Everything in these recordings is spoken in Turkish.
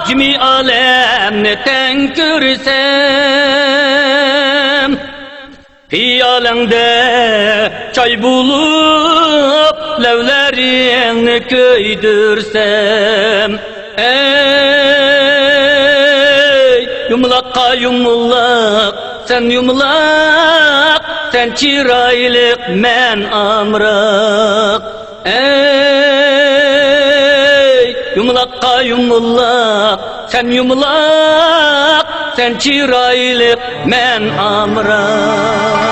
Cimi alemni ten görsem, hiyalende çay bulup levlerini köydürsem. Ey yumlakka yumlak, sen yumlak, sen çiraylık, men amrak. Ey yumlakka yumlak, sen yumlak, sen çiraylık, men amrak.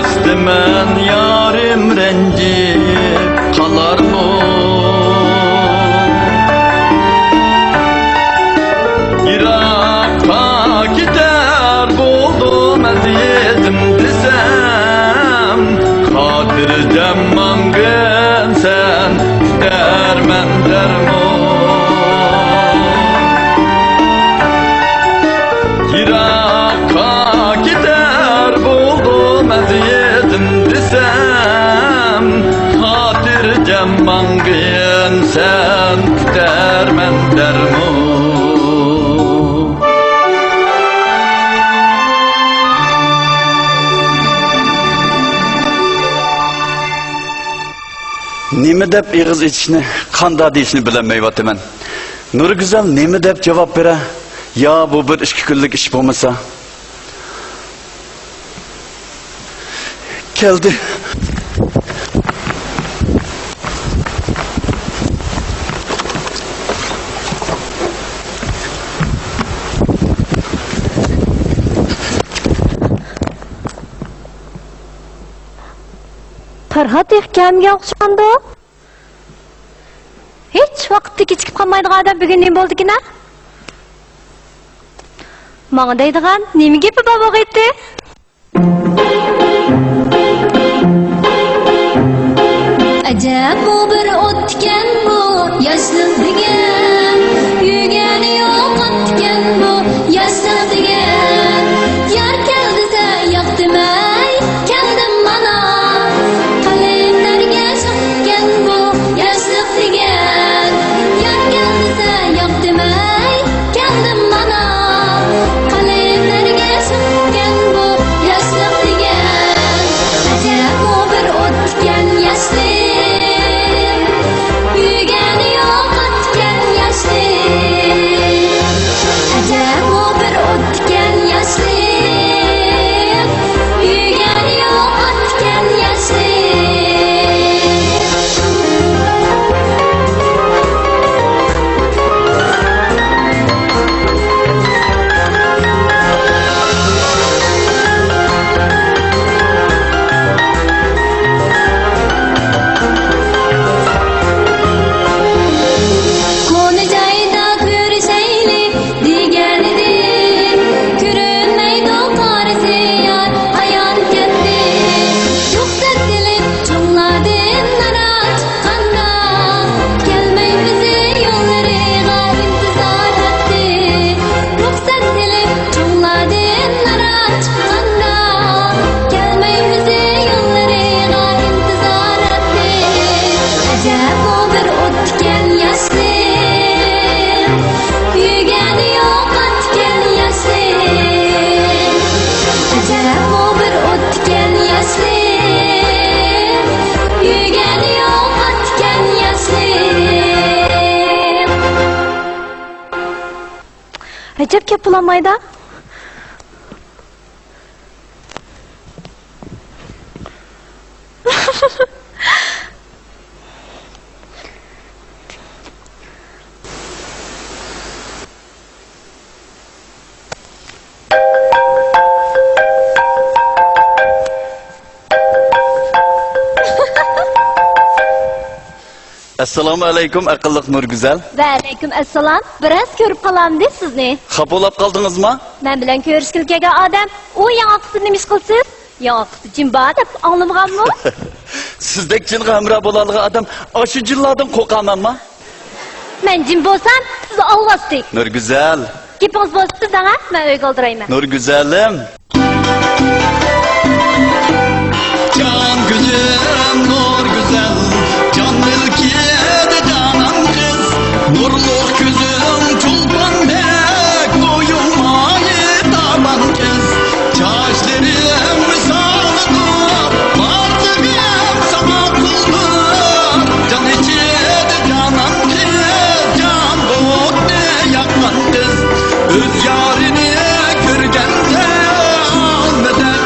İstemen yarim rencip kalar mı? Irak'a gider buldum eziyetim desem, Hatircem mangın sen dermen dermo. Irak'a gider buldum eziyetim desem, Hatircem mangın sen dermen dermo. Nemi dep ig'iz etishni, qanda deyishni bilmayapman. Nurguzal nemi dep javob bera? Ya bu bir 2 kunlik ish bo'lmasa. Keldi. Farhat ehkamga o'xshandi. Hech vaqtda kechikib qolmaydigan odam bugun nima bo'ldi-ki-na? Menga deydigan nima gapi bor bo'g'aydi? Ajab bu bir o'tgan bu yoshlik degan, yugani yo'qotgan bu yoshlik degan. Yar keldi desa yo'q demay, keldim mana. Qalemlarga so'kkan bu yoshlik degan. Yar keldi desa yo'q demay, keldim mana. Qalemlarga so'kkan bu yoshlik degan. Ajab bu bir o'tgan yoshlik. Ajab gap bo'lmaydi. Assalomu alaykum aqlliq Nurguzal. Va alaykum assalom. Biroz ko'rib qolamdi sizni. Xapolab qoldingizmi? Men bilan ko'rishga kelgan odam, u yong'oqni nima ish qilsiz? Yong'oqni jimba deb anglamaganmi? Sizdek jinga hamroh bo'ladigan odam oshu jinlardan qo'rqamanmi? Men jim bo'lsam, siz olvasdik. Nurguzal. Gapingiz bo'lsa sizdan, men uyga oldirayman. Nurguzalim. Can güzel, nur güzel, can milki de canan kız. Nurluk gözüm çulpan bek, boyunmayı taban kız. Çaşlarım sağlıdır, varlığım sana kuldur. Can içi de canan kız, can bok ne yakman kız. Öz yarini görgende almedet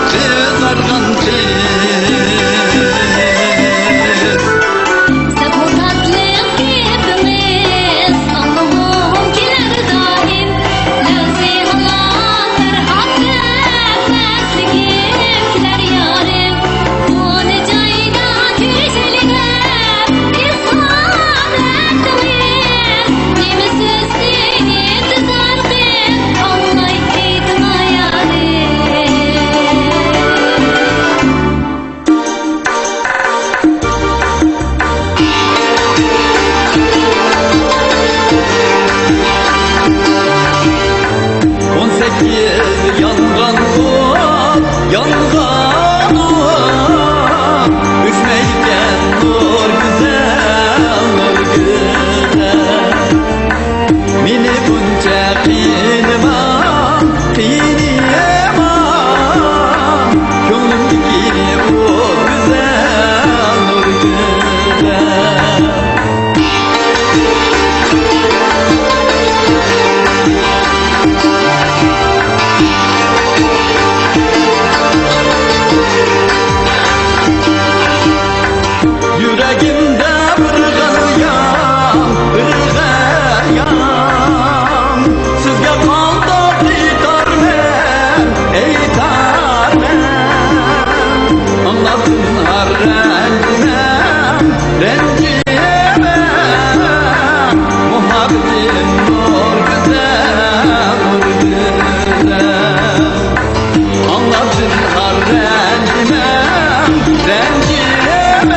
rencimem, rencimem.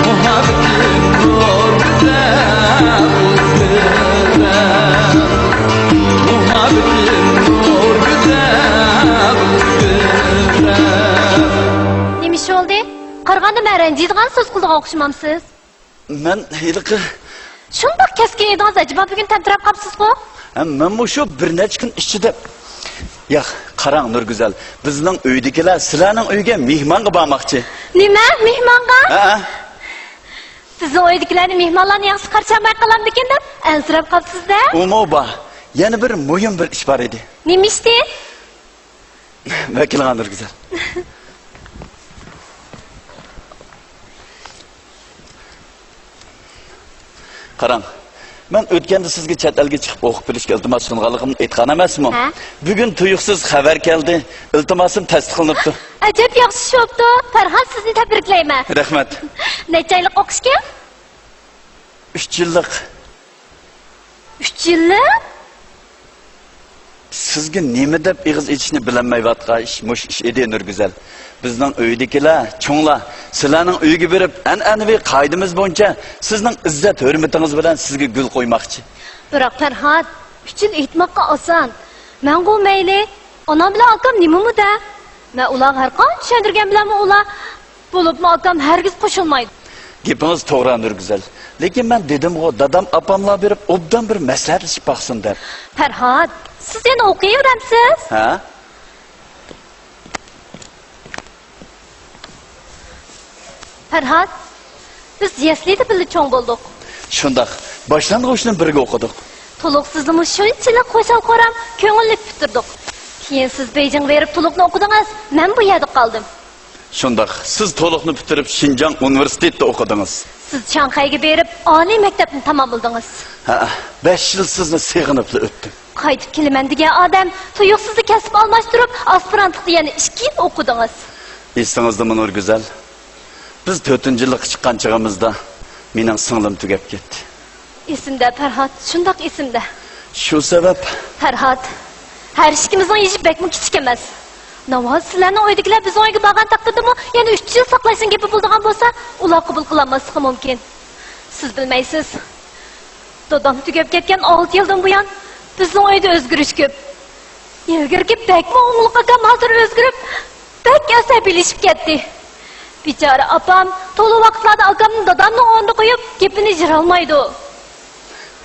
Muhabbetin nur güzel kızgırem. Muhabbetin nur güzel kızgırem. Nemish oldu? Qarg'anda men ranjiydigan so'z qildigan o'xshamamsiz. Men hiliqi Shundoq keskin edingiz, acaba bugun tantirab qolibsiz-ku? men shu bir necha kun ichida yo'q, qarang Nurguzal, bizning uydagilar sizlarning uyga mehmonga bormoqchi. Nima? Mehmonga? Ha? Sizning uydagilarni mehmonlarni yaxshi qarshilmay qolamdikan deb ansirab qolibsiz-da? Umuba, yana bir muhim bir ish bor edi. Nima ishdi? Vakilga Nurguzal. Qarang, men o'tganda sizga chet elga chiqib o'qib bilishga iltimos sunganligimni aytgan emasmi? Ha? Bugun tuyuqsiz xabar keldi, iltimosim tasdiqlanibdi. Ajab yaxshi ish bo'pti. Farhod, sizni tabriklayman. Rahmat. Necha yillik o'qishga? 3 yillik. 3 yillik? Sizga nima deb ig'iz etishni bilmayotgan ish mush ish edi Nurguzal. Bizning uydagilar, cho'nglar, sizlarning uyga berib, an'anaviy qoidamiz bo'yicha sizning izzat hurmatingiz bilan sizga gul qo'ymoqchi. Biroq Farhod, 3 yil aytmoqqa oson. Men-ku mayli, onam bilan akam nima-da? Men ular har qancha tushuntirgan bilanmi ular bo'libmi akam hargiz qo'shilmaydi. Gapingiz to'g'ri Nurguzal. Lekin men dedim-ku, dadam opamlar berib, obdan bir maslahatlashib baqsin deb. Farhod, siz yana o'qiyapsiz? Ha? Farhod, biz yaslida birga cho'ng bo'ldik. Shundoq, boshlang'ichdan birga o'qidik. To'liq sizni shunchalik qo'shal ko'ram, ko'ngillik bitirdik. Keyin siz Beijing berib to'liqni o'qidingiz, men bu yerda qoldim. Shundoq, siz to'liqni bitirib Xinjiang universitetida o'qidingiz. Siz Shanxayga berib oliy maktabni tamomladingiz. Ha, 5 yil sizni seg'inib o'tdim. Qaytib kelaman degan odam tuyuqsizda kasb almashtirib, aspirantlikda yana 2 yil o'qidingiz. Esingizdami Nurguzal? Biz 4-yillik chiqqan chig'imizda mening singlim tugab ketdi. Esimda Farhod, shundoq esimda. Shu sabab Farhod, har ishimizning ishi bakmi kichik emas. Navoz sizlarning uydagilar biz uyga borgan taqdirdami, yana 3 yil saqlashning gapi bo'ladigan bo'lsa, ular qabul qilolmasligi mumkin. Siz bilmaysiz. Dadam tugab ketgan 6 yildan buyon bizning uyda o'zgarish ko'p. Ilgirki bakmi o'g'liq akam hozir o'zgarib, bak asabiylashib ketdi. Bichora opam to'liq vaqtlarda akamni dadamning o'rniga qo'yib, gapini jira olmaydi.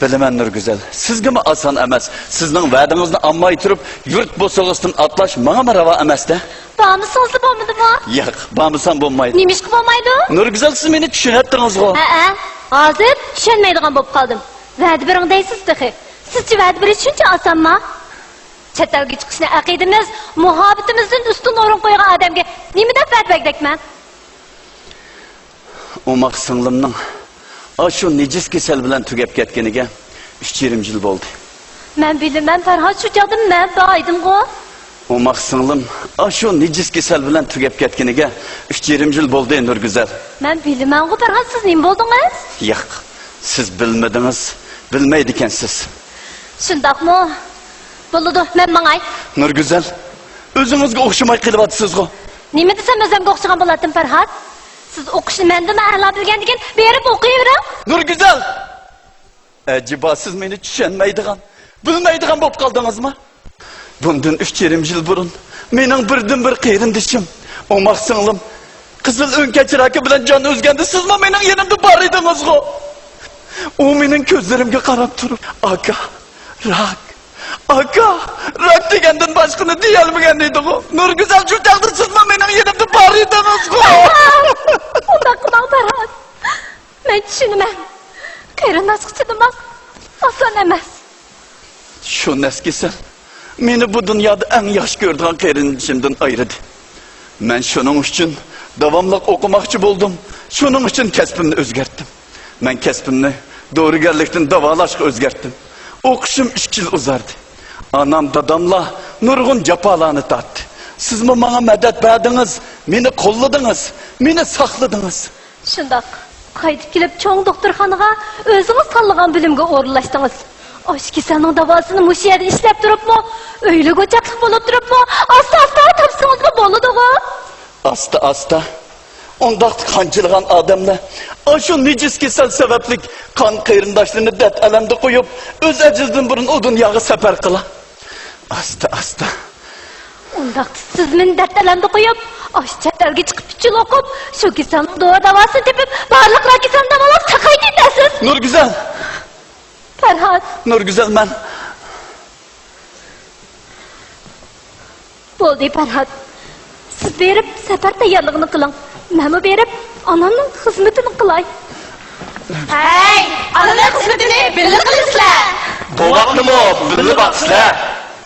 bilaman Nurguzal, sizgami oson emas. Sizning va'dingizni olmay turib, yurt bo'sag'isidan atlash menga ravo emas-da. Bormisingiz bo'lmadimi? Yo'q, bormasam bo'lmaydi. Nima ish qilmaydi? Nurguzal, siz meni tushunatdingiz-ku. Ha, hozir tushunmaydigan bo'lib qoldim. Va'da bering deysiz-da. Sizchi va'da berish shuncha osonmi? Chet elga chiqishni aqidamiz, muhabbatimizdan ustun o'rin qo'ygan odamga nima deb va'da bergakman? Umaq singlimning shu nejis kasal bilan tugab ketganiga 3,5 yil bo'ldi. Men bilaman Farhod, shu jodim men boydim-ku. Umaq singlim shu nejis kasal bilan tugab ketganiga 3,5 yil bo'ldi Nurguzal. Men bilaman-ku Farhod, siz nima bo'ldingiz? Yo'q, siz bilmadingiz, bilmaydi ekansiz. Shundoqmi? Bo'ldi, men mangay. Nurguzal, o'zingizga o'xshamay qilyapsiz-ku. Nima desam o'zimga o'xshagan bo'ladim Farhod? Siz o'qishni mendami a'lo bilgandigan berib o'qiyvering. Nurguzal! Acaba siz meni tushunmaydigan, bilmaydigan bo'lib qoldingizmi? Bundan 3,5 yil burun mening birdan-bir qarindishim, Umaq singlim, qizil o'nkachir aka bilan jon o'zganda sizmi mening yanimda bor edingiz-ku? U mening ko'zlarimga qarab turib, aka, rak degandan boshqani deya olmagan edi-ku. Nurguzal, shu taqdir sizmi mening yanimda bor edingiz-ku? Undoq qilmang Farhod. Men tushunaman. Qarindosh qichidimiz oson emas. Shu naskisa meni bu dunyoda eng yaxshi ko'rgan qarindishimdan ayirdi. Men shuning uchun davomli o'qimoqchi bo'ldim. Shuning uchun kasbimni o'zgartdim. Men kasbimni dorigarlikdan davolashga o'zgartdim. O'qishim 2 yil uzardi. Anam, dadamlar nurg'un jafolarni tortdi. Sizmi menga madad berdingiz, meni qo'lladingiz, meni saqladingiz. Shundoq. Qaytib kelib cho'ng doktorxonaga o'zingiz tanlagan bilimga o'rinlashdingiz. Osh kasalning davosini mush yerda ishlab turibmi? O'ylik o'chaqlik bo'lib turibmi? Asta-asta topsingiz Asta ondaq qançılğan adamlar aşu necis kesel sebeplik kan qeyrindaşlarını dert alemde koyup öz əcizdən burun o dünyağı səpər qıla. Asta. Ondaq siz meni dertlendi koyup, aş çetelge çıkıp üçül okup, şu kesanın doğru davasını tepip, barlıklar kesanın davalap sakay dedesiz. Nurgüzel, Ferhat, Nurgüzel mən. boldu Ferhat. Siz berip sefer tayarlığını kılın. Məni berip ananın hizmetini kılay. Hey, ananın hizmetini birlik kılısılar. Dolaqlı mı? Bilib atsılar.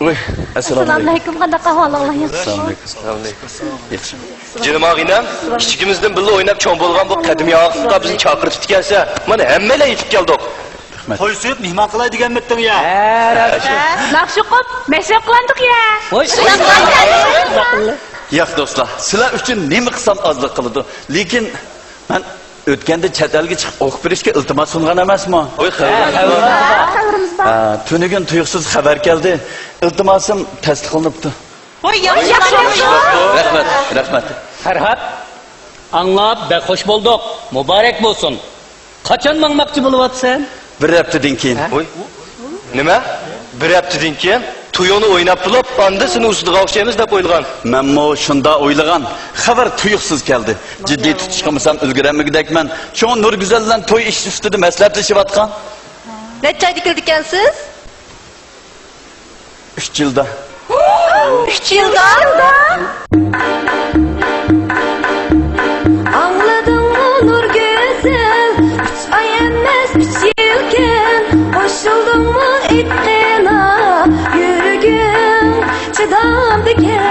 Oy, Assalamualaikum, qanday ahvalinglar yaxshi? Canım ağinem, kichikimizdan birga o'ynab cho'ng bo'lgan bu qadimiy og'izga bizni chaqirtib kelsa, mana hammalar yetib keldik. To'y suyup mehmon qilay deganmiding ya? Laqşı qop, meşrep qılandık ya. Hoş. Yo'q do'stlar, sizlar uchun nima qilsam ozlik qiladi. Lekin men o'tganda chet elga chiqib o'qib berishga iltimos sungan emasmi? Voy Tunigun tuyuqsiz xabar keldi. İltimosim tasdiqlanibdi. Oy, yaxşı. Rahmat. Ferhat, anlap bek hoş bulduk. Mübarek olsun. Kaçan mangmakçı buluvatsan? Bir haftadan keyin. Voy. Nima? Bir haftadan keyin tuyoni o'ynab turib, anda seni ustiga o'xshaymiz deb o'ylagan. Menmo shunda o'ylagan. Xabar tuyuqsiz keldi. Jiddiy tutish qilmasam ulguramagidakman. Shu Nurgüzel bilan to'y ish ustida maslahatlashayotgan. Neçe ayda keldik ekansiz? 3 yilda. 3 yılda. Anladın mı nur güzel? 3 ay emas 3 yılken. Koşuldun mu ettiğine? Yürügün çıdamdıken.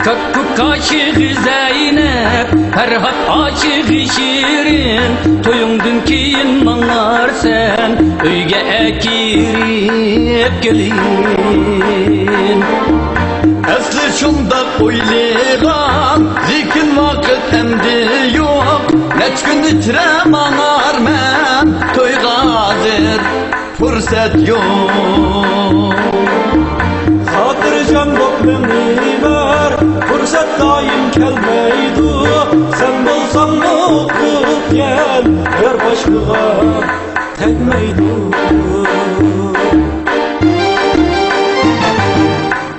Kakuk aşığı Zeynep, Ferhat aşığı Şirin. Toyundun keyin mangar sen, öyge ekirip gelin. Asli şunda oylayğan, lekin vaqt endi yo'q. Neç gün itirem anar men, to'yga hozir fursat yo'q. Xotirjam bo'p meni ber, fursat doim kelmaydi. Sen bo'lsang o'qib kel, ber boshqaga tegmaydi.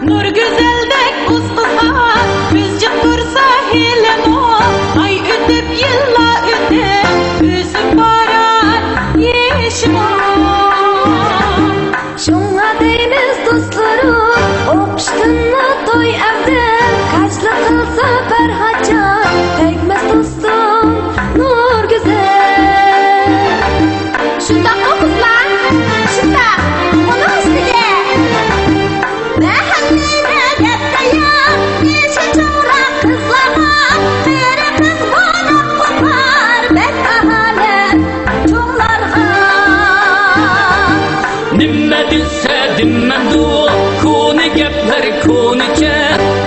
Nur güzeldek kuz kıza, bizcik dursa hilin o. Ay ötüp yılla ötüp, üzüp barar yeşil o. Şunga deymiz dostlarım, o'qishtinni to'y evden. Kaçlı kılsa Ferhatcan, tegmez dostum nur güzel. Şunda kokuzlar, şunda, onun üstüge. Mehallene yaptayım, yeşil çoğrak kızlarına. Biri kız bana kopar, ben ahalem çoğlarga. Nimme bilse dimmendu, kuni gepler kunice.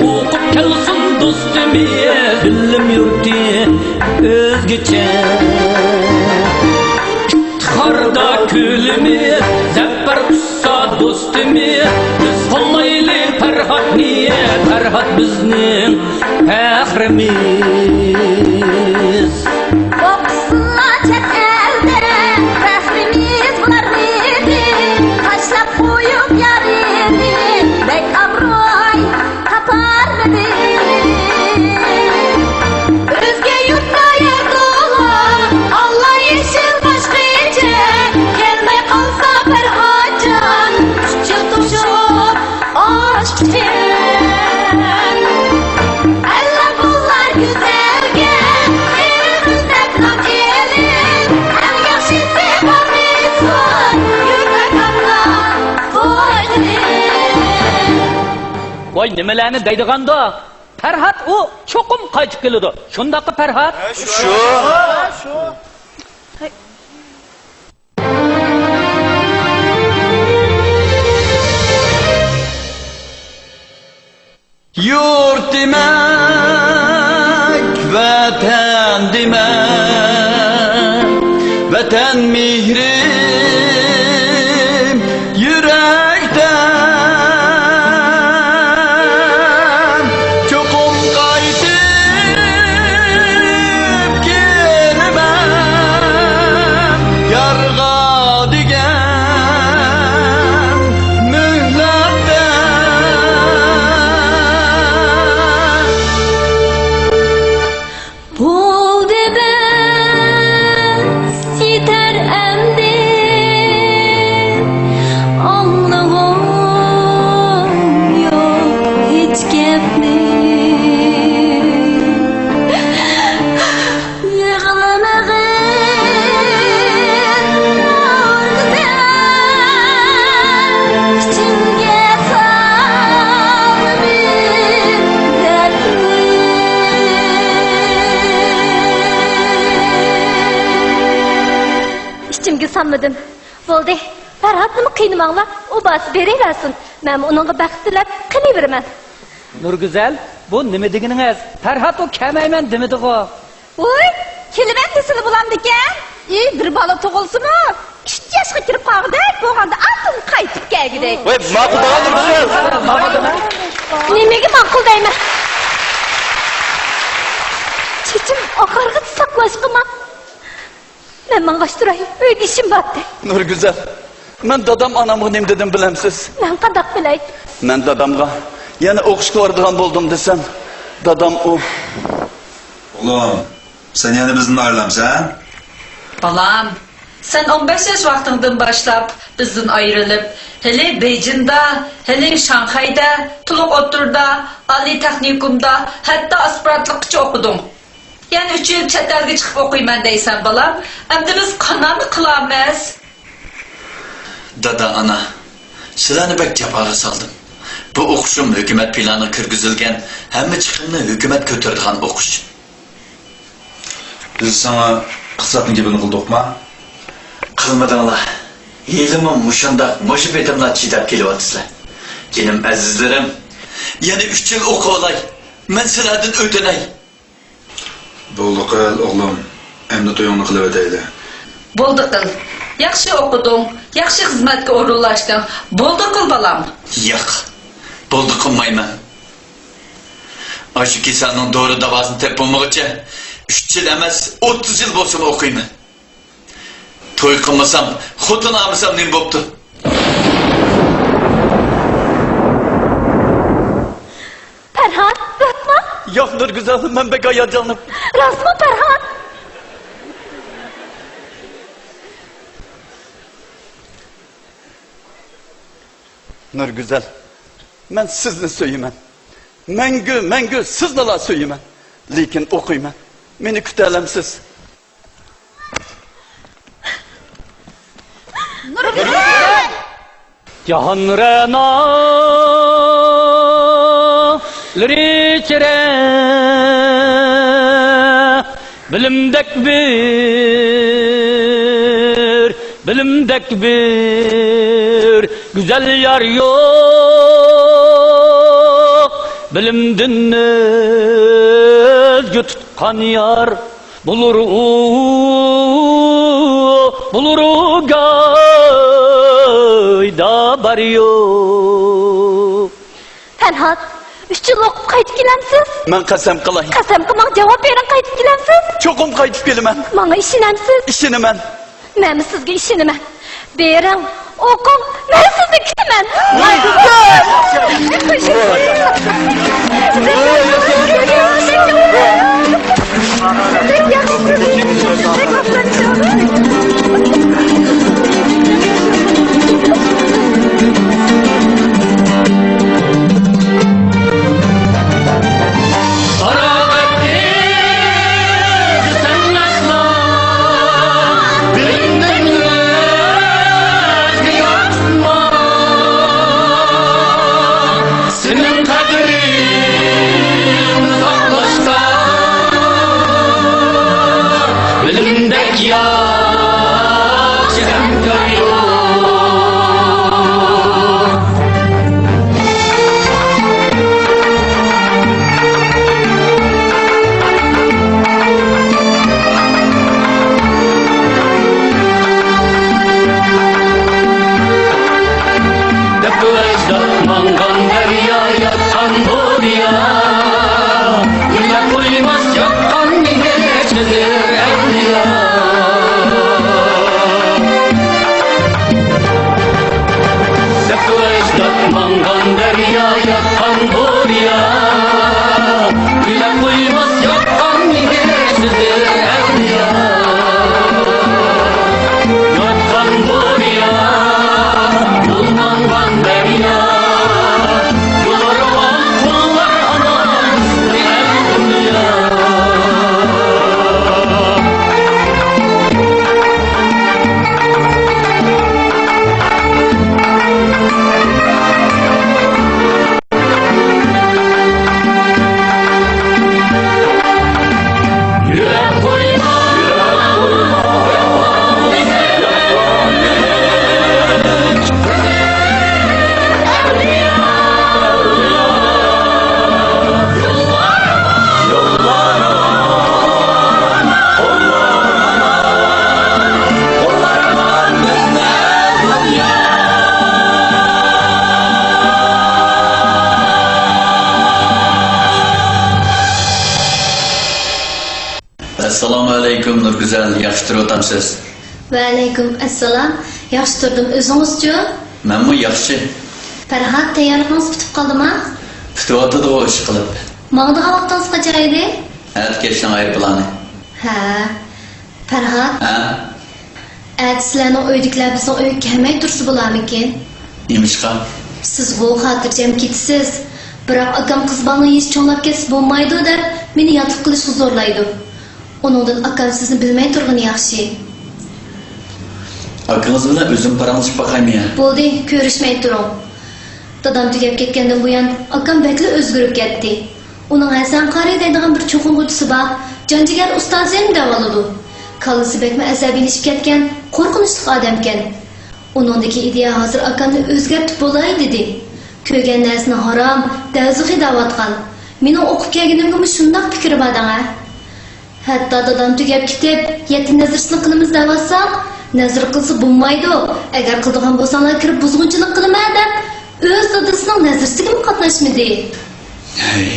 Okup kelsin dostumi, dilim yurti özgüce. Tıkarda külümü, zepper tutsa dostumi. Biz kollaylı Ferhat niye, Ferhat bizning fahrimiz. Kopsunlar çet elde, fahrimiz bular neydi? Taşlap koyup yarini, bek abroy tapar mıydı? Özge yurtta yer dolu, Allah yeşil başka içe. Gelmey kalsa Ferhatcan, 3 yıl tuşup aşk için. Elle kullar güzelge, elimizde kan elin. En yakşisi bakmışsın, yürek anla koydun. Vay nimelerni deydiganda? Ferhat o çokum qaytib keladi. Şundaqı Ferhat? Shu. Yurt demek, vatan demek. Vatan mihrim yürekten. Çok sanmadım. Boldi, Ferhat nima qiynamanglar, o bas beraversin. Men onunğa baxt tilab qilaveraman. Nurgüzel, bu nima deginingіз? Ferhat o kemayman demidi-ku. Oy, kelimen desini bulamdikan. Bir bala tug'ilsimi? 3 yoshga kirib qolgandek bo'lganda altın qaytib kelgidek. Voy, ma'qul bo'lgandir siz. Nimaga ma'qul deyman? Chechim oxirgi saqlashqima. Men mang'ashtiray, uyda ishim bor. Nur güzel. Ben dadam anamı nem dedim bilemsiz. Men qandaq bilay? Ben dadamga yana o'qishga boradigan bo'ldim desem. Dadam o. Oğlum, sen yani bizden ayrılamsan? Balam, sen 15 yaş vaxtından başlap bizden ayrılıp, hele Beijing'da, hele Şanghay'da, Tuluk Otur'da, Ali Teknikum'da, hatta aspirantlıkçı okudun. Yani 3 yıl chet elga chiqib o'qiyman deysan balam. Endi biz qanday qilamiz? Dada ana, sizlarni bek jafoga saldım. Bu o'qishim hukumat plani kirgizilgan, hamma chiqimni hukumat ko'taradigan o'qish. Biz sana kısatın gibini kıldık mı? Qilmadinglar. Yelimi mushundaq, mushu betimlar chidab kelyapsizlar. Kenim azizlarim, yana 3 yil o'qib olay. Men sizlardan o'tinay. Bo'ldi qil oğlum, emni to'yingni qilib o'tayli. Bo'ldi qil. Yaxshi o'qiding, yaxshi xizmatga o'rinlashding. Bo'ldi qil balam. Yo'q. Bo'ldi qilmayman. Aşı kasalning doğru davasini tep bo'lmaguncha 3 yil emas, 30 yil bo'lsin o'qiyman. To'y qilmasam, xotin olmasam nima bo'pti? Ferhat, Rahma, Yok Nur güzel, ben bek hayacanım. Rasma Ferhat. Nur güzel. Ben sizni söylemem. Mengü sizle söylemem. Lekin okuyman. Beni kütelemsiz. Cahan rena liriçere bilimdek bir güzel yar yok, bilimden özgü tutkan yar bulur gayda bar yok. Ferhat, 3 yıl okup qaytib kelamsiz? Ben kasem kılayım. Qasam qilmang, javob bering, qaytib kelamsiz? Çokum kayıp gelimen. Manga ishonamsiz? İşini ben. Men sizga ishonaman. Bering, o'qing, men sizni kutaman. Senin kadri Assalomu alaykum Nurgüzel, yaxshi turib o'tamsiz? Va alaykum assalom. Yaxshi turdim. O'zingizchi? Menmi yaxshi. Farhod, tayyorligingiz bitib qoldimi? Kutyapti o ish qilib. Mağdigan vaqtingiz qachon edi? At kechning aeroplani. Ha. Farhod, Ha? sizlarning uydagilar bizning uyga kelmay tursa bo'larmikin? Nimishqa? Siz bu xotirjam ketisiz. Biroq akam qiz balani hech cho'nlab ketsa bo'lmaydi deb meni yotiq qilishga zo'rlaydi. Uningdan akam sizni bilmay turgani yaxshi. Akınız bilan o'zim paranglashib boqaymi ya? Bo'ldi, ko'rishmay turing. Dadam tugab ketgandan buyon akam bakli o'zgarib ketdi. Uning Hasan qari deydigan bir cho'qinguchisi bor. Janjigar ustozim davoladi. Kallasi bakmi asabiylashib ketgan, qo'rqinchli odam ekan. Uningdagi ideya hozir akamni o'zgartib bo'lay dedi. Ko'rgan narsani harom, dazuhi davatgan. Meni o'qib kelganimga shundoq fikr bor-da. Hatto dadam tugab ketib, yetim nazrsini qilamiz davatsaq, nazr qilsa bo'lmaydi. Agar qildigan bo'lsanglar kirib buzg'unchilik qilaman deb o'z dadasining nazrsiga qatnashmadi. Hey.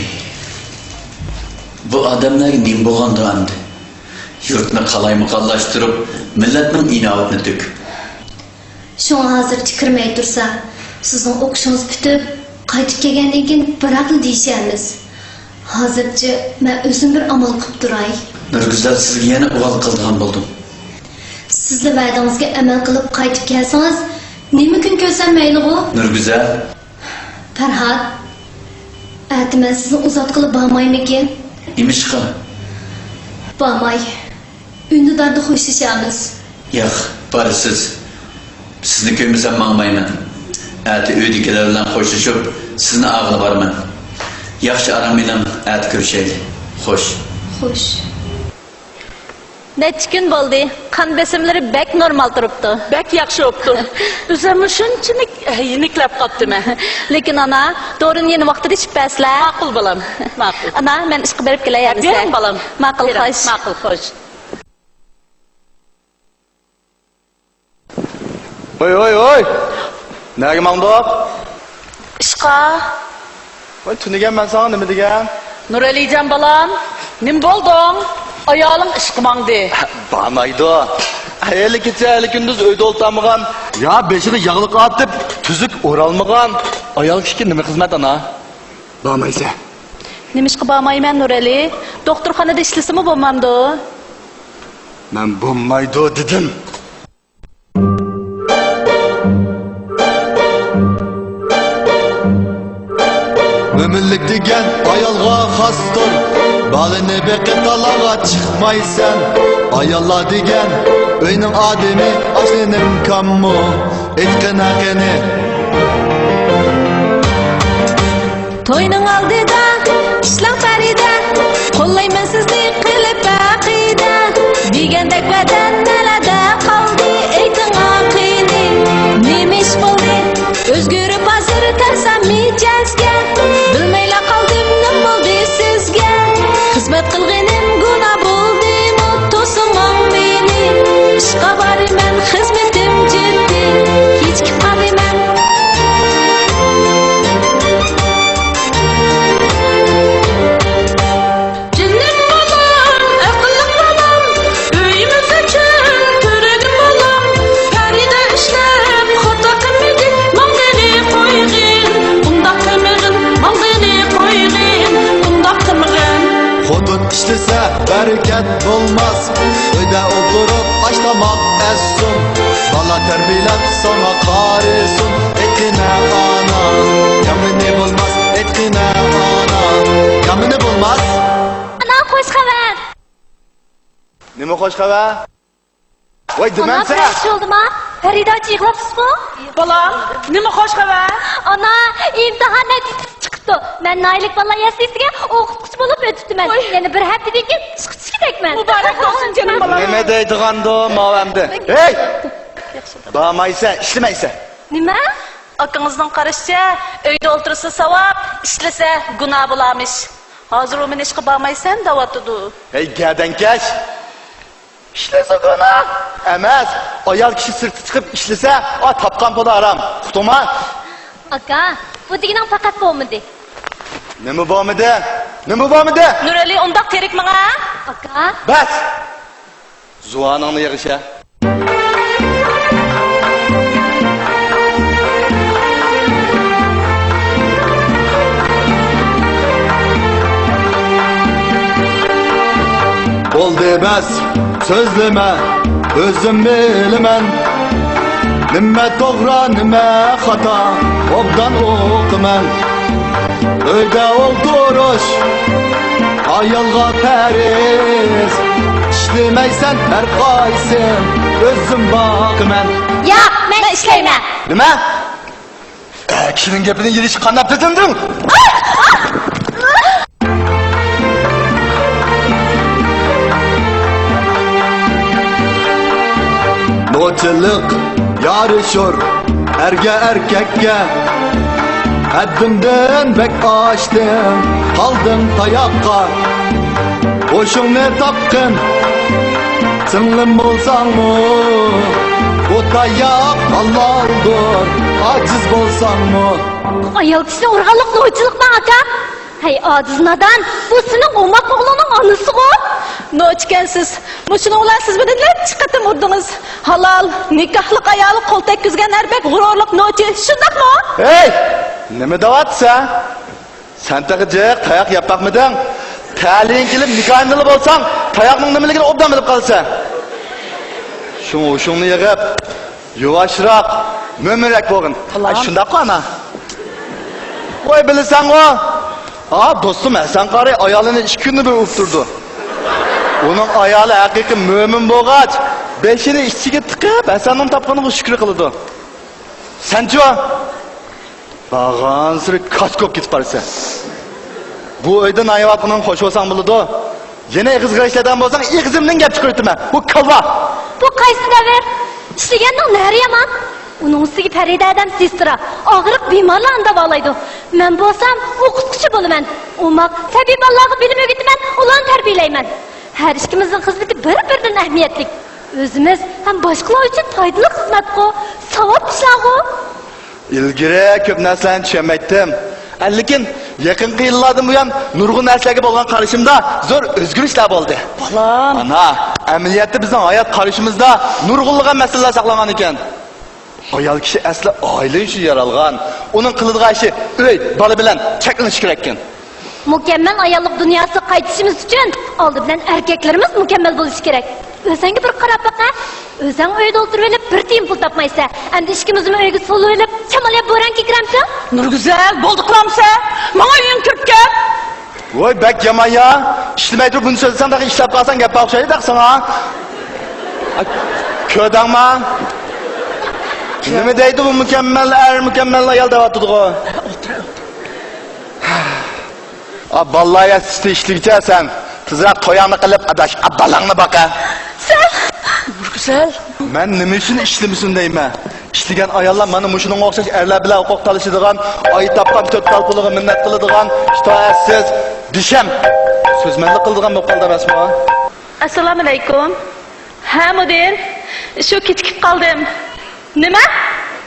Bu odamlarga nim bo'lgandi endi? Yurtni qalaymuqallashtirib, millatning inovatini to'k. Şuna hazır çıkırmay tursa, sizin o'qishingiz bitib, qaytib kelgandan keyin biroqni deyishamiz. Hozircha men o'zim bir amal qilib turay. Nurgüzel sizga yana o'g'il qildigan bo'ldim. Sizlar va'dangizga amal qilib qaytib kelsangiz, nima kun ko'rsam mayli-ku? Nurgüzel, Farhod, men sizni uzat qilib bormaymikin? nimishqa? Bormay. Ünlüdarda xo'shlashamiz. Yo'q, barisiz. Sizni ko'msam mangmayman. Ati uydagilar bilan xo'shlashib, sizni og'li borman. Yaxshi aram bilan ati ko'rishaylik. Xo'sh. Xo'sh. Necha kun bo'ldi? Qon besimlari bek normal turibdi. Bek yaxshi o'pdi. O'zimni shunchalik yeniklab qopdimi? Lekin ana, doğrun yeni vaqtida ichib paslar. Ma'qul bolam. Ma'qul. Ana, men ishga berib kelay yamsa. Bering bolam. Ma'qul xo'sh. Ma'qul xo'sh. Oy. Nereye mandok? Ishqa. Oy tunigan ben sana nima degan? Nuralijon bolam, nim bo'lding? Ayoling ish qilmangdi. Banaydı. Ayeli kecha kunduz uyda o'ltamagan. Ya beshini yağlık atıp tüzük oralmagan. Ayol kishga nima xizmat ana? Bamaysa. Nima ishga bormayman Nurali? Doktorxonada ishlasimi bo'lmamdi? Men bo'lmaydi dedim. Ömürlük degen ayalga xastır. Balını bekit alaga çıkmaysan. Ayalla degen öynin ademi aşlının kammu. Etkin hakini. Toyning oldida, ishlang farida, qo'llayman sizni qilib baqida. Degandek vatan nalada qoldi, ayting aqini. Nima ish bo'ldi? O'zgarib hozir tarsam mijazga. Bilmayla qoldim nima bo'ldi sizga. Xizmat qilganim gunoh bo'ldimi? To'simon meni. Ishqa borman, xizmatim jiddiy. Kechikib qolmayman. İşlese bereket bulmaz. Öde oturup açlamak essun. Bala terbiyelep sana karısun. Etine anan yamını bulmaz. Etine anan yamını bulmaz. Ana hoş haber. Nima hoş haber? Vay Ana demense. birinchi oldima? Faridachi yig'labsizmi? Bolam, nima xo'sh xabar? Ana, imtihon natijasi chiqibdi. Men Naylik bala yasisiga o'qituvchi bo'lib o'tibman. Yana bir haftadan keyin chiqishga kerakman. Muborak bo'lsin jonim bolam. Nima deydigandi mavamdi? Hey! Bamaysa, ishlamaysa. Nima? Akangizning qarashicha, uyda o'ltirsa savob, ishlasa gunoh bo'lamish. Hozir u meni ishga bormaysan, davatidi. Hey gadankash. İşlese günah. Emez. Ayal kişi sırtı çıkıp işlese, o tapkan pulu aram. Kutuma. Aka, bu deganing faqat bo'lmadi. Nima bo'lmadi? Nima bo'lmadi? Nurali, undaq kerak menga? Aka, Bas. Zuvanını yığışa. Ol demez sözleme, özüm bilmem. Nime doğru nime hata, obdan okumen. Öyde olduruş, ayılga periz. İşlemeysen her qaysı, özüm bakmen. Yo'q, men ishlayman. Nima? Kişinin gapini yeriş qanday tizimding? Noçılık yarışır erge erkekке. Haddimden bek açtım, kaldım tayakka. Boşunu tapkın, sınlım bolsan mı? Bu tayak halaldır, aciz bolsan mı? Ayol kişi urganlık no'ychilikmi aka? Hey aciz nadan, bu sening o'mak o'g'lining onasi-ku. No'chkansiz. Mushuni ular siz bilan necha qatim urdingiz? Halal, nikohlik ayoli qo'l tekkizgan erbek g'ururlik no'chi. Shundaqmi? Hey! Nima deyapsan? Sen takıcık tayak yapmakmıydın? Taliyin gelip nikahını bolsan, tayakның nimaligini obdan bilip kalsa. Şunu yığıp, yuvaşırak, mömürek bolgin. Ay şundaq ana. Oy bilirsen o. Dostum Hasan Qari ayalını 2 günü bir ufturdu. Onun ayalı hakiki mömin bolğaç, beşini içiga tıkıp Hasan'ın tapqanıga şükür kılıdı. Sen-chi o? Bağan sürü kaç kop gitip barsa. Bu öyden ayıvatının hoş olsan buludu. Yine kızgır işlerden bolsan, kızımdan gap çıkartma. Bu kalva. Bu qaysi davr? İşleganning nari yaman. Uning ustiga Farida adam sestra. Og'riq bemorlarni davolaydi. Men bo'lsam o'qituvchi bo'laman. O'mak tabiiy bolalarga bilim o'rgataman, ularni tarbiyalayman. Har ikkimizning xizmati bir-biridan ahamiyatli. O'zimiz ham boshqalar uchun foydali xizmat-ku, savob ishlar-ku. İlgiri köp narsalarni tushunmaydim. Lekin yaqinqi yillardan buyon nurg'un narsalarga bo'lgan qarashimda zo'r o'zgarishlar bo'ldi. Balam. Ana, amaliyotda bizning hayot qarashimizda nurg'unlagan masalalar saqlangan ekan. Ayol kishi asli oila uchun yaralgan. Uning qiladigan ishi uy, bola bilan cheklanishi kerak ekan. Mükemmel ayollik dünyası qaytishimiz uchun oldi bilan erkaklarimiz mükemmel bo'lishi kerak. O'zingga bir qarab baqa. O'zing uyda o'tirib olib bir tiyin pul topmaysa, endi ishimizni uyga solib olib, chamalab bo'ran kekiramsan? Nurgüzel, bolduqlamsa, mana uyun kirib. Voy bak yaman ya. İşlemay turib buni so'zlasam da ishlab qolsang gap o'xshaydi daqsan ha. Ko'rdingmi? Nima deydi bu mükemmel ayol deyapti-ku? Vallahi siz işlikçe sen. Tızrak toyanı qilib adaş, balangni baqa. Sen, Nurgüzel. Men nima uchun ishlimisin deyman? Ishlagan ayollar mana mushuning o'xshash erlar bilan huquq talashadigan, oy topgan 4 tal puliga minnat qiladigan, itoatsiz, disham. So'zmanlik qiladigan bo'lib qoldi emasmi? Assalomu alaykum. Ha mudir, shu kechikib qoldim. Nima?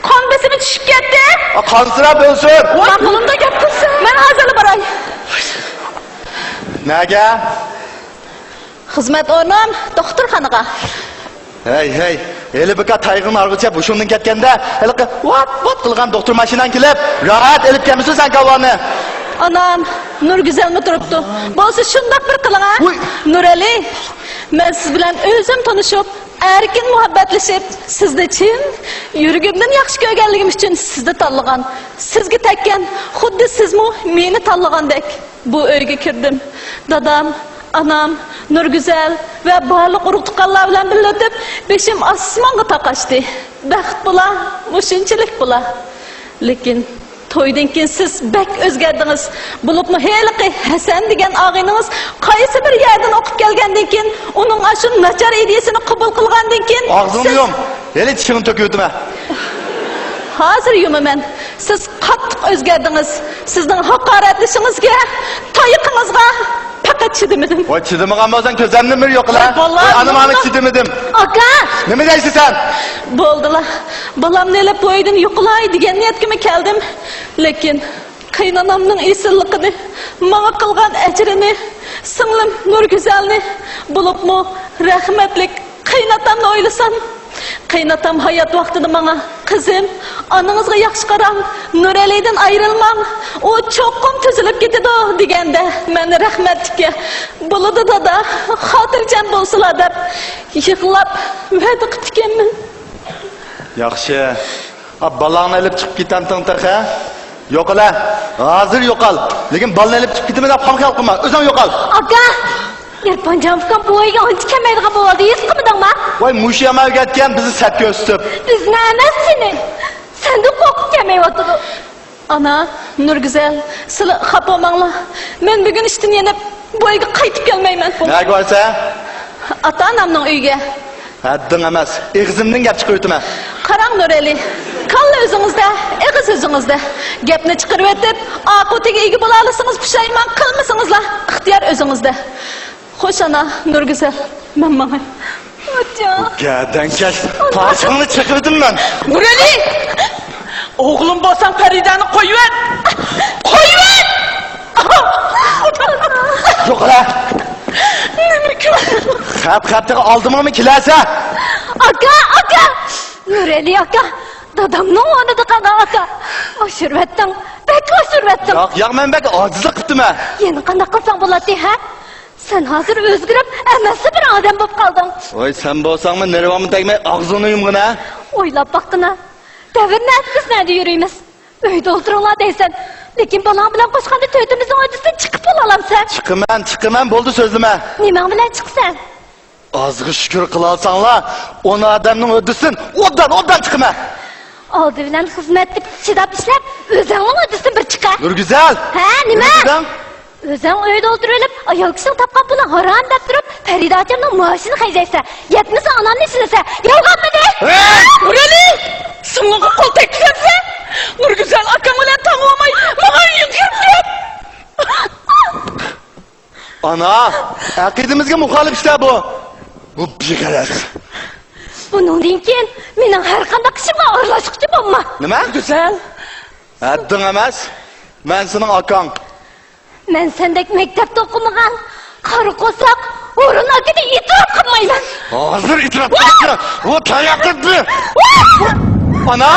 Qon besimi tushib ketdi? Qansirab o'lsin. Men qo'limda gap qilsa, men hozir boray. Nega? Xizmat o'rnim doktorxonaga. Hey, eli bika tayg'in arg'icha bushundan ketganda, haliqi vat qilgan doktor mashinan kelib, rahat elib kelmisan sen kalvonni. Anam, Nurgüzelmi turibdi. Bo'lsa shundoq bir qiling ha. Nurali, men siz bilan o'zim tanishib, erkin muhabbatlashib, sizni chin yuragimdan yaxshi ko'rganligim uchun sizni tanlagan. Sizga tekkan, xuddi sizmi meni tanlagandek. Bu uyga kirdim. Dadam, anam, Nurgüzel ve barliq urug' tuqqanlar bilan birga o'tib, beshim osmonga taqashdi. Baxt bo'la, mushunchalik bo'la. Lekin to'ydan keyin siz bak o'zgardingiz. Bo'libmi heliqi Hasan degan og'ayningiz qaysi bir yerdan o'qib kelgandan keyin uning ashu nachar ideyasini qabul qilgandan keyin Og'zimni yum. Hali tishimni to'kayotma. Hozir yumaman. Siz qattiq o'zgardingiz. Sizning haqoratlashingizga, tayiqingizga faqat chidamadim. Voy chidamagan bo'lsang ko'zimni bir yo'qlar. Animani chidamadim. Aka! Nima deysiz sen? Bo'ldilar. Balamni elib bo'ydan yo'qlay degan niyatga keldim. Lekin qaynonamning esilligini, menga qilgan ajrini, singlim Nurgüzelni, bo'libmi rahmatlik Qaynatamni o'ylasam, qaynatam hayot vaqtida menga qizim, onangizga yaxshi qarang, Nuralidan ayrilmang, u cho'qqim tuzilib ketadi deganda, men rahmatga bo'ladi dada, xotirjam bo'lsinlar deb yig'lab va'da qilganman. Yaxshi. Balani elib chiqib ketamsan tarxa? Yo'qala. Hozir yo'qal. Lekin balani elib chiqib ketimi deb xalq qilma. O'zing yo'qal. Aka, Erpanjovkan bo'yiga ancha kamaydigan bo'ldi, his qilmadingmi? Voy, mushi ham o'rgatgan bizni satga o'stib. Bizni emas seni. Senda qo'rqib kamayyotdi. Ana, Nurgüzel, sizlar xafa bo'lmanglar. Men bugun ishdan yana bo'yiga qaytib kelmayman. Nega borsa? Ata-onamning uyiga. Hadding emas. Eg'zimning gap chiqib o'tma. Qarang Nurali, qalla o'zingizda, eg'iz o'zingizda. Gapni chiqarib o'tib, oqotiga ega bo'la olasangiz, pushaymon qilmasingizlar. Ixtiyor o'zingizda. Xo'sh ana, Nurgüzel, men mangay. Ocha. Gadan kes. Qoshingni chiqirdim men. Nurali! O'g'lim bo'lsam Faridani qo'yib. Qo'yib! Yo'qala. Xap-xaptiga oldimmi kelasa? Aka! Nurali aka, dadamning o'rnida qolgan aka. Oshirvatding, bek oshirvatding. Yo'q, men bak ojizlik qildim. Endi qanday qilsang bo'ladi, ha? Sen hozir o'zgarib, emasli bir odam bo'lib qolding. Voy, sen bo'lsangmi, nervamni tegmay og'zini yumgina. O'ylab baqqina. Davrni biz nerede yürüyemiz? Uyda o'tiringlar deysan. Lekin balam bilan qo'shqanda to'ytimizning oldisidan chiqib bo'la olamsan. Chiqaman, bo'ldi so'zlama. Nima bilan chiqsan? Ozg'i shukr qilalsanglar, ona odamning o'disin, obdan chiqma. Oldi bilan xizmat deb chidab ishlab, o'zingning o'disidan bir chiqa. Nurgüzel. Ha, nima? O'zing uyda o'tirib, ayol kishining topgan pulini harom deb turib, Farida achamning maoshini xajlaysa, yetmasa onamni ishlasa, yolg'onmidi? Nurali! Sımlığı kol teklifse, Nurgüzel akam ile tamamay, bana yıkırıp. Ana, aqidimizga muxolif işte bu. Bu bigaras. Bundan keyin mening har qanday ishimga aralashmoqchi bo'lma. Nima? Güzel. Hadding emas. Men sening akang. Men sendek maktabda o'qimagan, qari qo'saq, o'rin akida e'tirof qilmayman. Hozir e'tirof qildi. Bu tayoq qildi. Ana!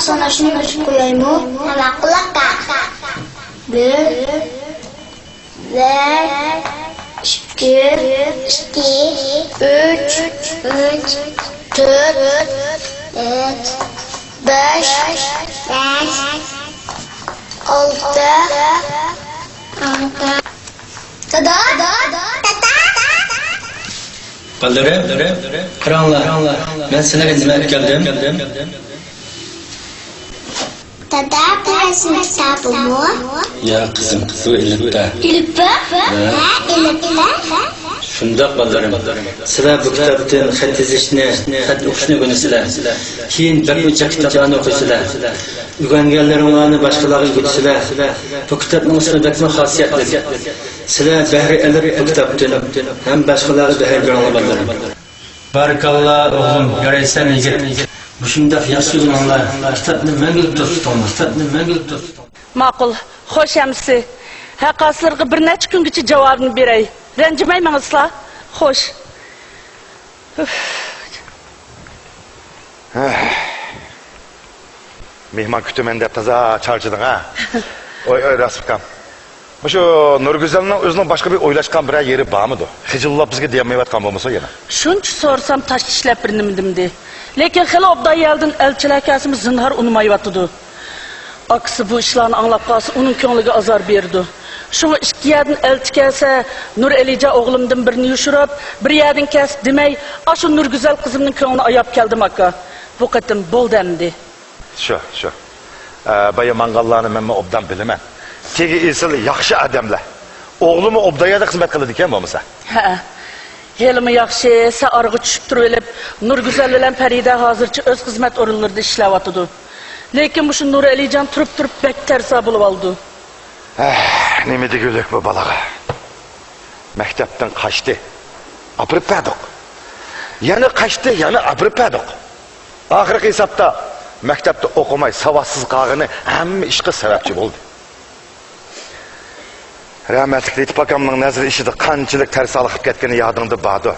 sana şunu koyayım mı? Hemen kulak tak. 1 ve 2 3 4 5 6 Tada Ballarım, kıranlar. Ben sana nime geldim. Tada resim kitabı mı? Ya kızım, bu elifte. İlipte? İlipte? Şundak ballarım. Sıra bu kitaptın xat yazışını, xat okuşunu günüsüler. Keyin bir uçak kitaplarını okuysular. Ügengenlerin başkaları gülsüler. Bu kitabın usulü bekme hasiyetli. Sıra behri elir bu kitaptın. Hem başkaları behri görenler ballarım. Barakallah oğlum, göreysen yigit. Bu şundak yaxşı olanlar, kitabını мәңгілік tutun. Ma'qul, xo'sh amsi. Haqaslarga bir necha kungacha javobini beray. Ranjimaymangizlar. Xo'sh. Mehman kütümende taza çarçıdın ha. Oy Rasifkam. Şu Nurgüzel'in özünün başka bir oylaşkan bir yeri bağ mıdır? Hicilullah bizge diyemeyivatkan olmasa yana. Shuncha so'rsam tash tishlab bir nimdimdi. Lekin xili obday yeldan elchilar kasimiz zinhor unmayotdi. Aksi bu ishlarni anglab qolsa uning ko'ngliga azor berdi. Shunga ikki yerdan elchi kelsa, Nur Elija o'g'limdan birini yushirib, bir yerdan kes demay, ashu Nurgüzel qizimning ko'nglini ayab keldim aka. Bu qatim bo'ldi endi. Şu. Baya mangallarını ben obdan bilemem. Tegi isil yaxşı adamlar. Oğlumu obdaya da hizmet kılıdı ken olmasa. Ha. Helimi yaxshi, sa argı tushib turib elib, Nurgüzel bilan Farida hozircha o'z xizmat o'rinlarida ishlayotdi. Lekin bu shu Nur Alijon turib bek tersa bo'lib oldi. Nimedi gülük bu balağa. Mektepten kaçtı. Apırıp pedok. Yani kaçtı, yani apırıp pedok. Ahirki hesapta mektepte okumay, savatsız kağını hem işki sebepçi oldu. Rahmetli İttipakamның nazır işidi qanchalik ters alıqıp ketkeni yadыңda bağdı.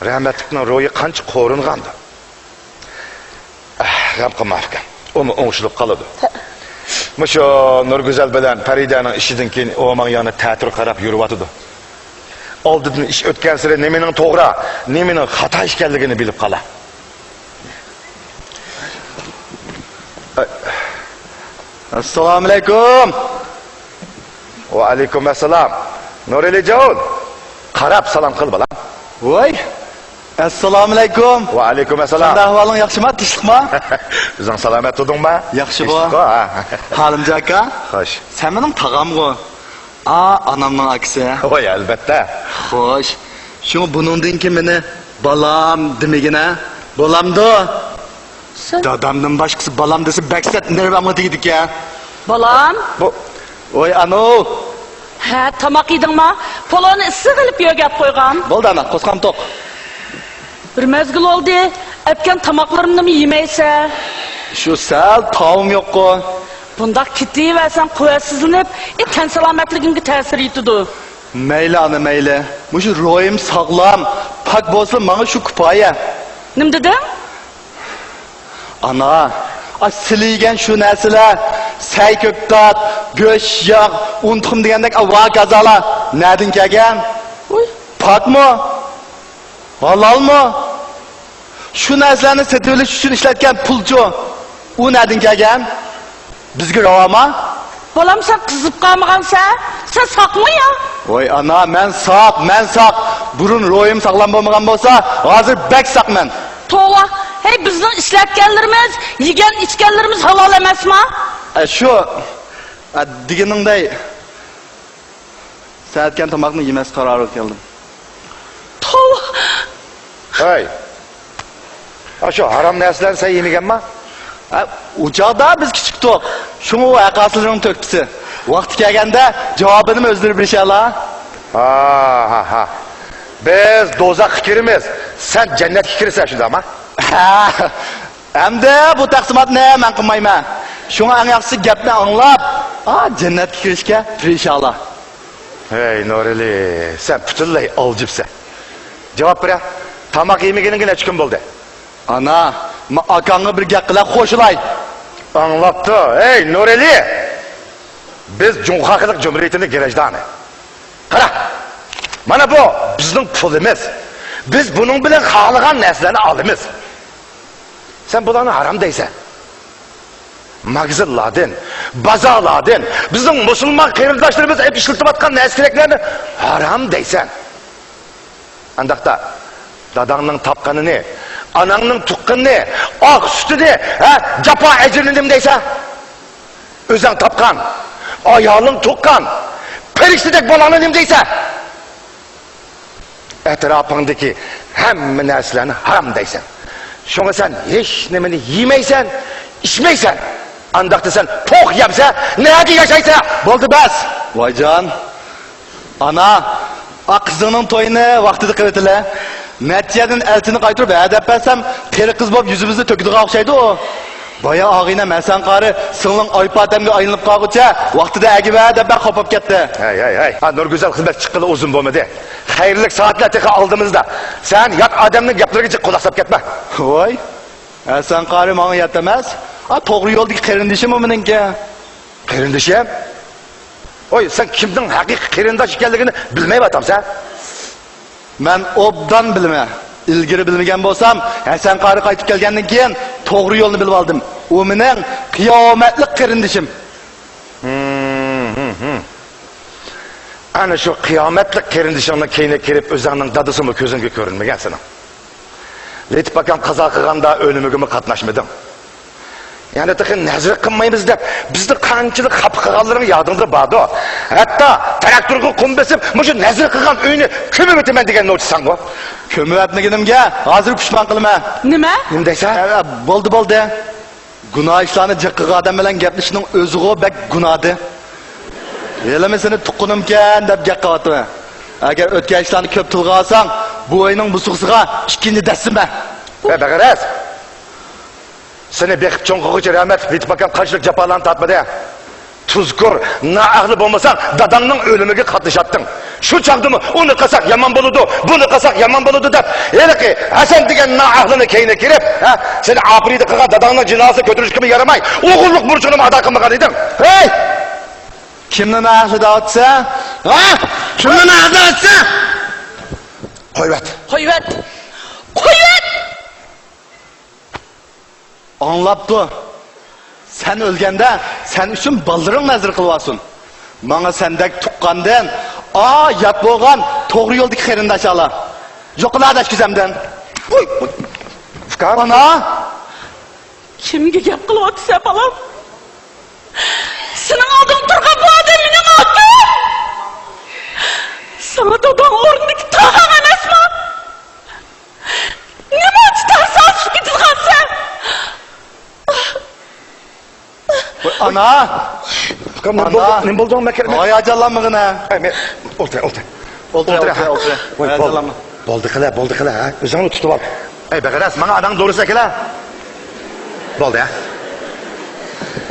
Rahmetlikning ro'yi qancha qo'ringandı. G'am qilmabkan. Onu o'ngishilib qoladi. Musho Nurgüzel bilan Faridaning ishidan keyin o'mang yana ta'tir qarab yuribotdi. Oldidan ish o'tgan sira nimening to'g'ri, nimening xato ekanligini bilib qola. Assalomu alaykum. Wa alaykum assalam. Nur Elijon. Qarab salom qil balam. Voy. Assalomu alaykum. Wa alaykum assalam. Qanday ahvoling, yaxshimi? Tinchlikmi? O'zing salomat turdingmi? Yaxshi bu. Halimjon aka. Xo'sh. Sen mening tag'amg'u. Anamning akisi. Voy, albatta. Xo'sh. Shu buningdan keyin meni balam demagina bo'lamdi. Dadamdan boshqasi balam desa baksat nervamga tegdi ekan. Balam, Bu Voy anu. ha, tamoq yedingmi? Poloni issiq qilib yo'gab qo'ygan. Bo'ldi ana, qo'sqam to'q. Bir mezgil oldi, epken tamoqlarimni yemaysa, Shu sal taom yo'q-ku. bundaq ketaversan quvvatsizlanib, tan salomatligingga ta'sir etadi. Mayli ana mayli. Mushu ro'yim sog'lom, pak bo'lsa menga shu kifoya. Nim deding? Ana, siliygan shu narsalar, say ko'ktat, go'sht, yog', un tuxum degandek va gazalar nadin kelgan? Pakmi? Halalmi? Shu narsalarni sotib olish uchun ishlatgan pulchi. U nadin kelgan? Bizga ravoma? Balam sen qizib qolmagansan, sen saqmi ya? Voy ana, men saq. Burun ro'yim sog'lom bo'lmagan bo'lsa, hozir bek saqman. To'g'ri. Hey, bizning ishlatganlarimiz, yegan ichganlarimiz halol emasmi? Shu deganingday saytgan tomoqni yemas qaroriga keldim. To'g'ri. Hey. Shu harom narsalarni sen yemaganmi? Uchoqda biz kichikdik. Shuni aqasizning to'kpisi. Vaqti kelganda javobini o'zlari bilishlar. Ha. Biz do'zaxga kiramiz. Sen jannatga kirasan shundami? Endi bu taqsimotni men qilmayman. Shunga eng yaxshi gapni anglab, jannatga kirishga inshaalloh. Hey Nurali, sen butunlay oljibsan. Javob ber. Tamoq yemaganiga necha kun bo'ldi? Ana, Akanı bir gel hoşulay. Anlattı. Ey Nureli! Biz Cumhuriyet Cumhuriyeti'nin girejdanı. Kara! Mana bu bizning pulimiz. Biz bunun bilan xohlagan narsalarni olamiz. Sen bularni haram deysan. Magzillardan, bazalardan, bizning musulmon qarindoshlarimiz hep ishlatayotgan narsalarni haram deysan. Andaqda dadangning topqanini, anangning tuqqanini, oq sutini, jafo ajrini nima deysan? O'zing topgan, ayoling tuqqan, perishtadek bolani nima deysan? Etrafındaki hamma narsalarni haram deysan. Şuna sen hech nimani yemaysan, içmeysen. Andaqda sen to'q yemsa, nega yashaysan? Bo'ldi bas. Voyjon. Ana, aqizning to'yini vaqtida qilibdilar. Natijadan eltini qaytirib, adab bersam, peri qiz bo'lib yuzimizni to'kdiga o'xshaydi o. Boya og'ina Masan qari singling oypatamga aylanib qolguncha vaqtida agiba deb qopib ketdi. Hey. Ha Nurgüzel xizmat chiqqili uzun bo'lmadi. Xayrlik soatlar teqa oldimizda. Sen yot odamning gaplariga quloq solib ketma. Voy. Masan qari menga yat emas. To'g'ri yo'ldagi qarindishim u meningki. Qarindishim? Oy, sen kimning haqiqiy qarindosh ekanligini bilmayapsan. Men obdan bilmayman. İlgiri bilmegen bolsam, Hasan qari qaytib kelgandan keyin to'g'ri yo'lni bilib oldim. U mening qiyomatlik qarindishim. Ana shu qiyomatlik qarindishingni keyinga kirib o'zingning dadasimi ko'zingga ko'rinmagan sening. Letip akam qazo qilganda o'limigimi qatnashmadim. Yani tıkın nazır kılmayımız dep, bizde kançılık kapı kıgalların yardımda bağdı. Hatta traktörün kum besip, muşu nazır kılgan öyünü kömü ötemen degen ne uçsan bu? Kömü ötmegenimge, hazır pişman kılma. Nima? Nim deysen? Boldu. Günah işlerini cıkkığı adam bilen geplişinin özü o bek günahdı. Elime seni tukkunumken dep gekka atma. Eğer ötken işlerini köp tılga alsan, bu oyunun bu suğsuğa ikinci desin be. Beğerez. Seni bekip çoğunluğu rahmet, Letip akam kaçlık cepalarını tatmadı ya. Tuzkur, naahlı olmasan dadanın ölümüge katlaşattın. Şu çağdı mı onu kasak yaman buludu, bunu kasak yaman buludu da. Hele ki Hasan degen naahlını keyine girip, seni apriydi kığa dadanın cinası götürüş gibi yaramay. Oğulluk burçunu mu adakımı kalıydın? Hey! Kimden ahlı dağıtsa? Kimden ahlı dağıtsa? Koyvet! Anlaptı. Sen ölgende, sen üçün baldırın nazır kılvasın. Bana sendek tuqqandan, yat boğan, toğru yoldaki xerindaş ala. Yokla adaş güzemden. Ana! Kimga gap qilyapsan bolam? Sening olding turgan bu odam mening otam. Sana dadam o'rnidagi tog'am emasmi? Nima uchun tasodifga chizgansan? Ana! Ne buldun mekerime? Ay ajallanmığına. Oltay. Otur. Ajallanma. Boldu kıla ha. Özünü tutup al. Ey Beğeres, bana adam doğrusu kıla. Boldu ya.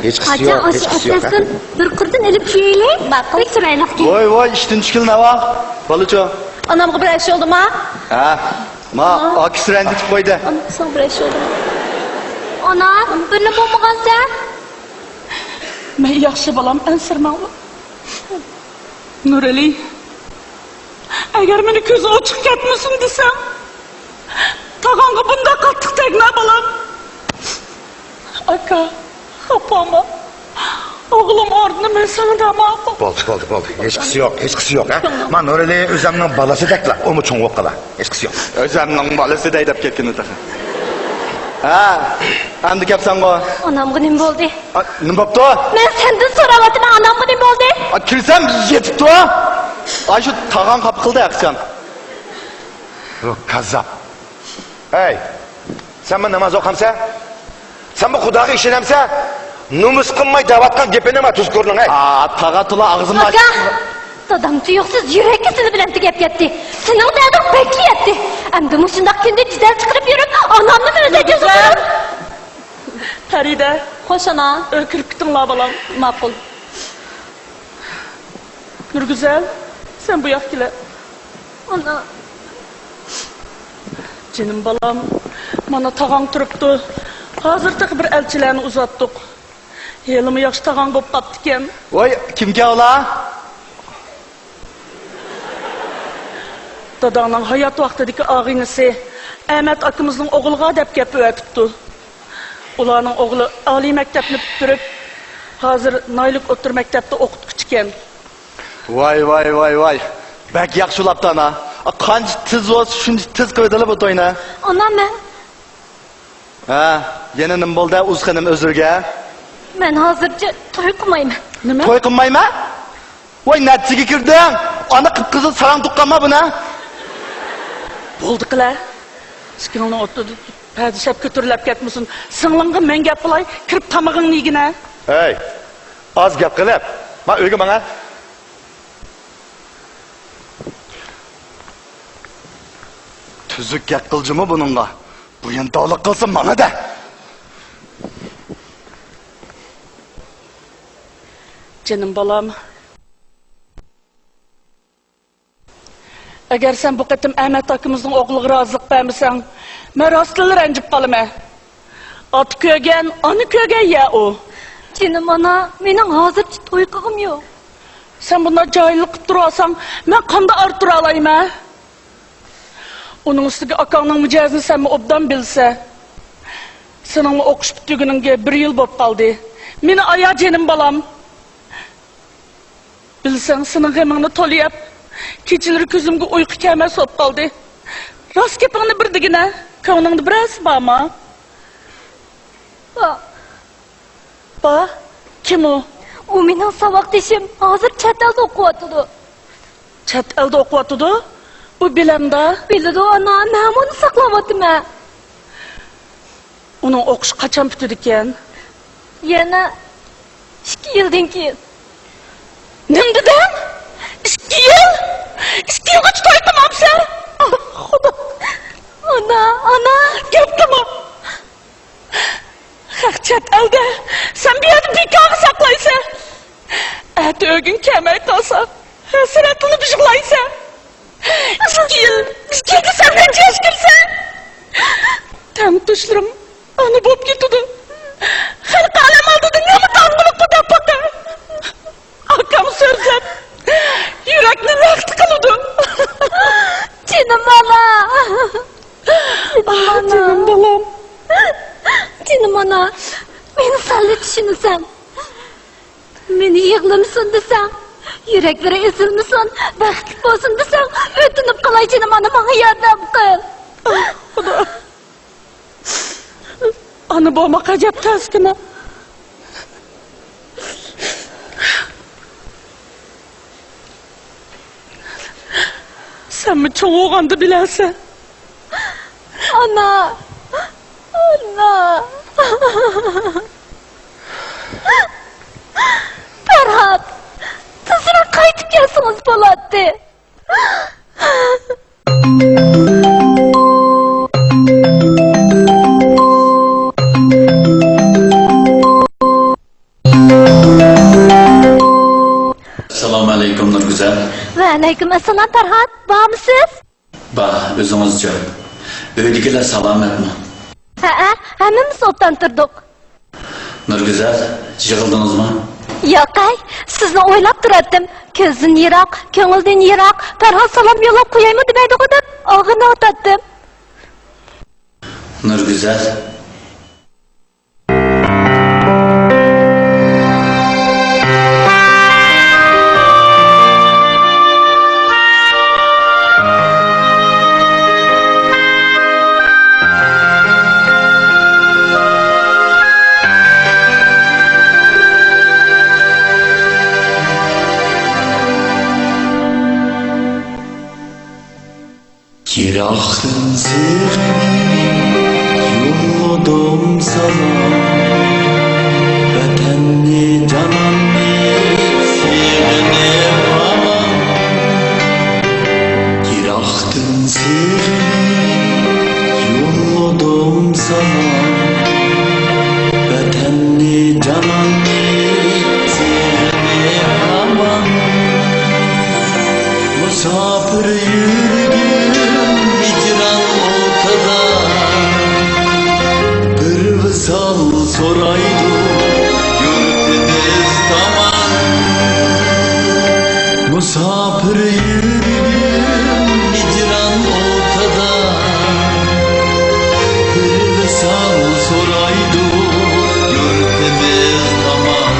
Hiç kısı yok ha. Aşağısın bir kırdın elip şöyle. Bak, pek sıraylık ki. Voy, iştin çıkıl ne var? Balıço. Anamga bir ish oldu mu? Akis rendi çık koydu. Sana bir ish oldu mu? Ana, birni bo'lmagan sen. Men yaxshi bolam, ansirmanglar. Nurali, agar meni ko'zi ochiq ketmasin desam, tog'amga bunday qattiq tegma bolam. Aka, xapama. Oğlum ordunu men sana da ma'qul. Boldu. Hiç kısı yok ha. Man öyle özümün balası dekla. O mu çoğun okala. Hiç kısı yok. Özümün balısı da edip ketkin öteki. Endi kapsan o. Anamga nima bo'ldi? Nima bo'pti? Men sendan so'rayapman, anamga nima bo'ldi? Kirsam yetibdi. Ay shu tag'an qap qildi akşam. Kazzap. Hey. Sen mi namaz okamsa? Sen mi Xudoga ishonamsa? Numus qilmay davatgan gapini ma tuzkurning ay. Tağa tula ağzımda Aka, dadam tuyuqsiz yurakka sizni bilan tegib ketdi. Sening dadam beklayapti. Endi mushundaq kunda jidal chiqarib yurib, onamni o'zi ko'zib. Farida, xo'sh ana, o'kirib tingla bolam, ma'qul. Nurgüzel, sen bu yoqqa kel. Ana, Canım balam, mana tağam turibdi. Hazırda bir elçilerini uzattık. Elimi yaş tağan kop kaptıken. Voy, kimge ola? Dadağının hayat vaxtideki ağinisi Ahmet akımızın oğulğa dep gepi ötüptü. Ulanın oğlu Ali mektepini bitirip hazır naylık otur mektepte okutkuçken. Vay. Bek yaxşılaptı ana. Qanç tiz olsa şunday tiz qo'ydilar bu to'yni. Ana men Ha, yana nim bo'ldi o'zxanim o'zirga? men hozircha to'y qilmayman. Nima? To'y qilmaymi? Voy, natijaga kirding. Ana qip-qizil sarang tuqqanma buni. Bo'ldi qila. Sikilni o'tdi. Padishab ko'tarilib ketmasin. Singlingga men gap qilay, kirib tamog'ingni yegina. Hey, az gap qilib. Men uyga mana. Tuzuk gap qilchimi buningga? Bu yantoliq qilsin mana da. Canım balam. Eğer sen bu qatim Ahmet akımızın oğluğa razılıq vermesen, ben rastlığı rencip kalıma. At kögen, anı kögen ya o. Canım ana, mening hozircha to'y qilgim yo'q. Sen bunda cahillik qilib turasan, ben qanda artıra alayım ha? Onun üstüge akanın mücazini sen mi obdan bilse, seninle okuş bittiğinge bir yıl bop kaldı. Meni aya canım balam. Bilsen senin gemini tolayıp, keçileri közümge uyku kelmez hop kaldı. Rast kepini bir digine, kavningni biraz bağma. Ba, kim o? U mening saboqdashim hozir chet elda o'qiyotidi. Chet elda o'qiyotidi? Bu bilemda. Biladi ana, men uni saqlayapman. Uning o'qishi qachon bitadi ekan? Yana 2 yildan keyin. Nima deding? 2 yil? 2 yilgacha to'y qilmamsan? Xudo. Ana. Gap tamam. Haq chet elda. Sen bir yerda bekor saqlaysan. Ati o'gin kelmay qolsa, hasratini bijg'laysan. 2 yil. 2 yilda sen necha yosh kirsan? Tam tushlarim ana bo'lib ketdi. Xalq alam oldida nima tang'ilib qotib boqdi. Akam so'zlab yurakni laqt qildi. Canım ana. Canım balam. Canım ana, meni sal tushunsan. Meni yig'lamsin desang, yuraklari ezilmasin, baxtli bo'lsin desang, o'tinib qolay canım ana, menga yordam qil. Xudo. Ana bo'lma qajab taskina. Sen mi çoğ oğandı bilersen? Ana. Ferhat, tezroq qaytib kelsangiz bo'ladi. Assalomu alaykum Nurguzar. Va alaykum assalom Ferhat, bormisiz? Ba, o'zingizcha. Uydagilar salomatmi? Ha, hammamiz obdan turdik. Nurguzar, yig'ildingizmi? Yo'qay, sizni o'ylab turardim. Ko'zdan yiroq, ko'ngildan yiroq. Ferhat salom yo'llab qo'yaymi demaydi-ku deb og'ini otatdim. Nurguzar. Yiroqdan sevgini yo'lladim sana, vatanni jononni sevgini aman. Yiroqdan sevgini yo'lladim sana, vatanni jononni sevgini aman. Musafir yürgün hicran ortada, bir visa Musafir yürüdüm hicran ortada, bir misal soraydı görkemiz zaman.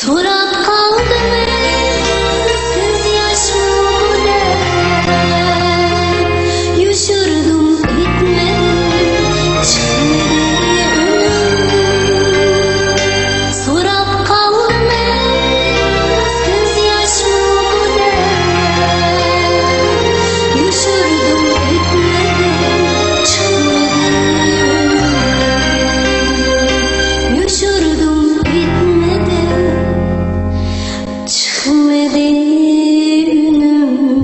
So'rab qoldim siz yoshmida, yushirdim aytmadim chiqmadi unim. So'rab qoldim siz yoshmida, yushirdim aytmadim chiqmadi unim. Yushirdim aytmadim çıkmadı ünüm.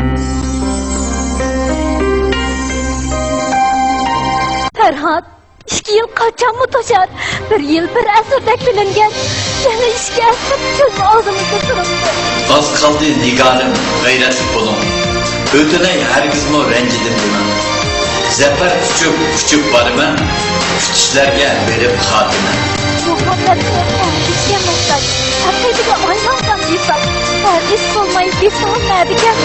Ferhat, 2 yıl kaçan mı taşar? 1 yıl bir asırdek bilingen. Yani 2 asır göz ağzımızda sırıttı. Az kaldı nigarım, gayretlik bolum. Ötüney hergizmo rencidim buna. Zafer küçük barıma, küçüklerge verip hatine. Muhabbetler erkekçe muhtaç. Hakkıydığı aynadan yısak. Herkes olmayı bir son verdiken.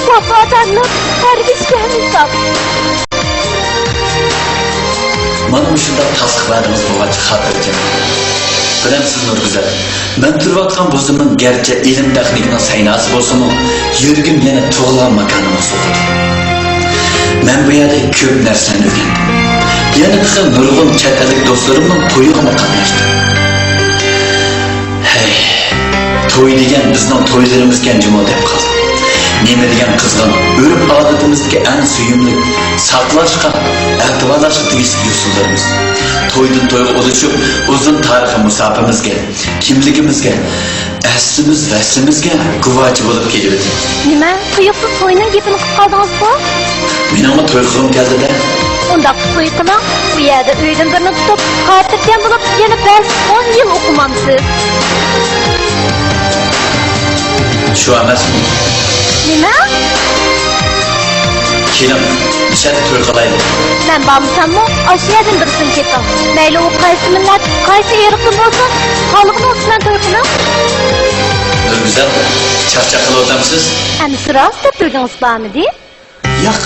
Vafadanlık herkes gelmişsek. Mana şunda tasdiqladingiz bo'g'achi xotirjam. Bilamsiz Nurguzar, men turayotgan bo'zimim garchi ilm texnikaning saynasi bo'lsa-mu, yurgim yana tug'ilgan makonimga so'qdi. Men bu yerda ko'p narsani o'rgandim. Yana bir xil nurg'un chet ellik do'stlarimning to'yig'iga qatnashdim. Hey, to'y degan bizning to'ylarimizga jimo deb qoldi. Nima degan qizg'in, o'rib odatimizdagi eng suyumli, saqlashga, e'tiborlashga tegishli usullarimiz. To'ydan to'yga o'tishib, uzun tarixi musofimizga, kimligimizga, aslimiz vaslimizga guvochi bo'lib kelibdi. Nima? Tuyuqsiz to'yning gapini qilib qoldingizmi? Meningmi to'y qilgim keldi-da. Undaq to'y qiling, bu yerda uydan birini tutib, xotirjam bo'lib, yana 10 yil o'qimamsiz. Shu emasmi? Nima? Keling, nishad to'y qilaylik. Men bormisanmi? O'sha yerdan birisini keting. Mayli u qaysi millat, qaysi irqdan bo'lsin, xalqning ustidan to'y qiling. Nurguzar, charchaq qilib Amsi rost deb turgingiz bormidi? Yo'q.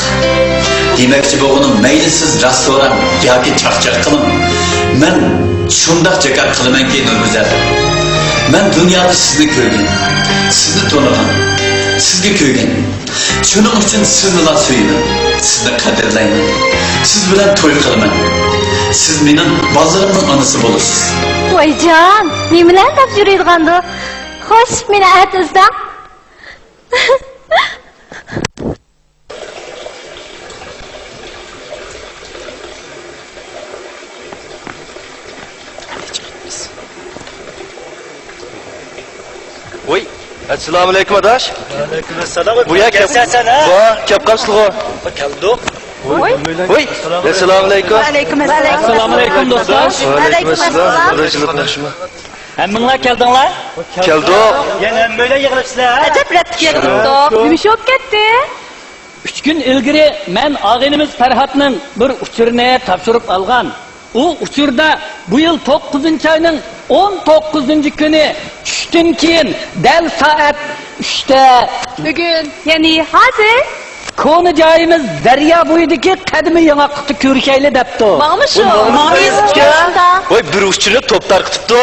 Demakchi bo'g'unim mayli siz restoran yoki charchaq qiling. Men shundoq jakar qilamanki Nurguzar. Men dunyoda sizni ko'rgan, sizni tonigan, sizga ko'rgan. Shuning uchun sizni la suyman, sizni qadrlayman. Siz bilan to'y qilaman. Siz mening bolalarimning onasi bo'lasiz. Voyjon, nimalar deb yurayotgandi? Xo'sh, meni aytingizda. Oy, assalomu alaykum adash. Aleyküm selam. Bu ya kep. Bu kep kapsılgo. Geldik. Oy, assalomu alaykum. Assalomu alaykum dostlar. Aleyküm assalam. Rajılıklaşma. Hemminglar keldinglar? Keldik. Yana böyle yig'ilibsizlar. Ajablatib yig'ilibdi. Nima bo'lib ketdi? 3 gün ilgari men ağaynimiz Ferhatning bir uchurini topshirib olgan. U uchurda bu yil 9-oyning 19-kuni tushdan keyin dal soat 3da Bugun, Ya'ni hozir koni joyimiz daryo bo'yidagi qadimiy yong'oqni ko'rishayli debdi. Mağmı şu. Oy, bir uççuluk toplar kıtıptı.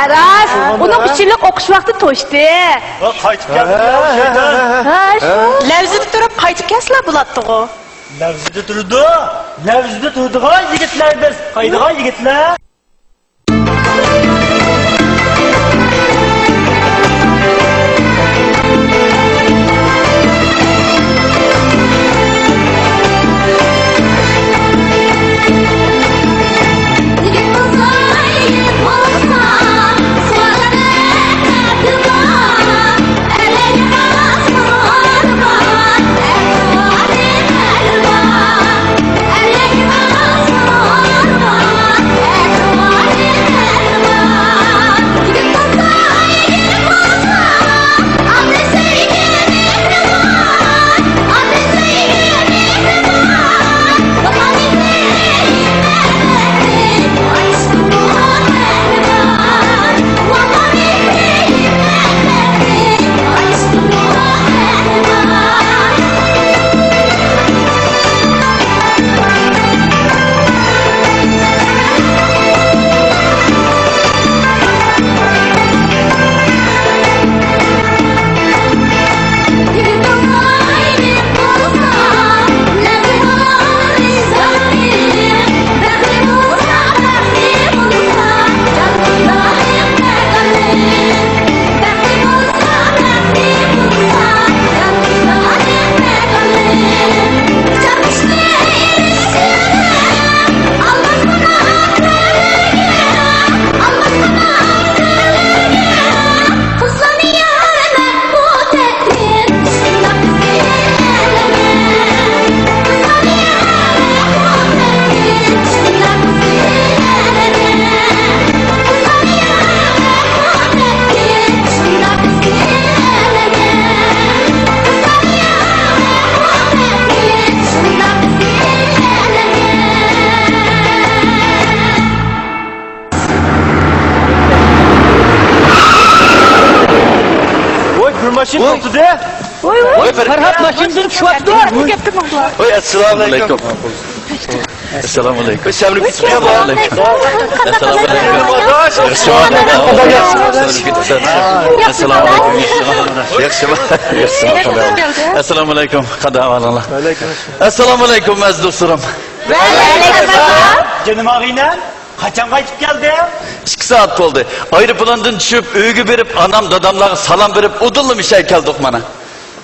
Aras, uning uchinlik o'qish vaqti to'shdi. Qaytib keldik. Levzidi turib qaytib kelsizlar bo'ladimi? Levzida turdi. Levzida turdigan yigitlar biz. Qaydigan yigitlar. maşin tuttu de. Oy, Ferhat maşindir şu attı. Oy, assalamu alaikum. Assalamu alaikum. Şamlı bir sıkıya bak. Assalamu alaikum. Assalamu alaikum. Assalamu alaikum. Qadavallah. Assalamu alaikum aziz dostlarım. Canım ağıyla kaçan kayıp geldi? 2 saat oldu. Aeroplandan düşüp, öğü verip, anam dadamlara salam verip, udullu bir şey geldik bana.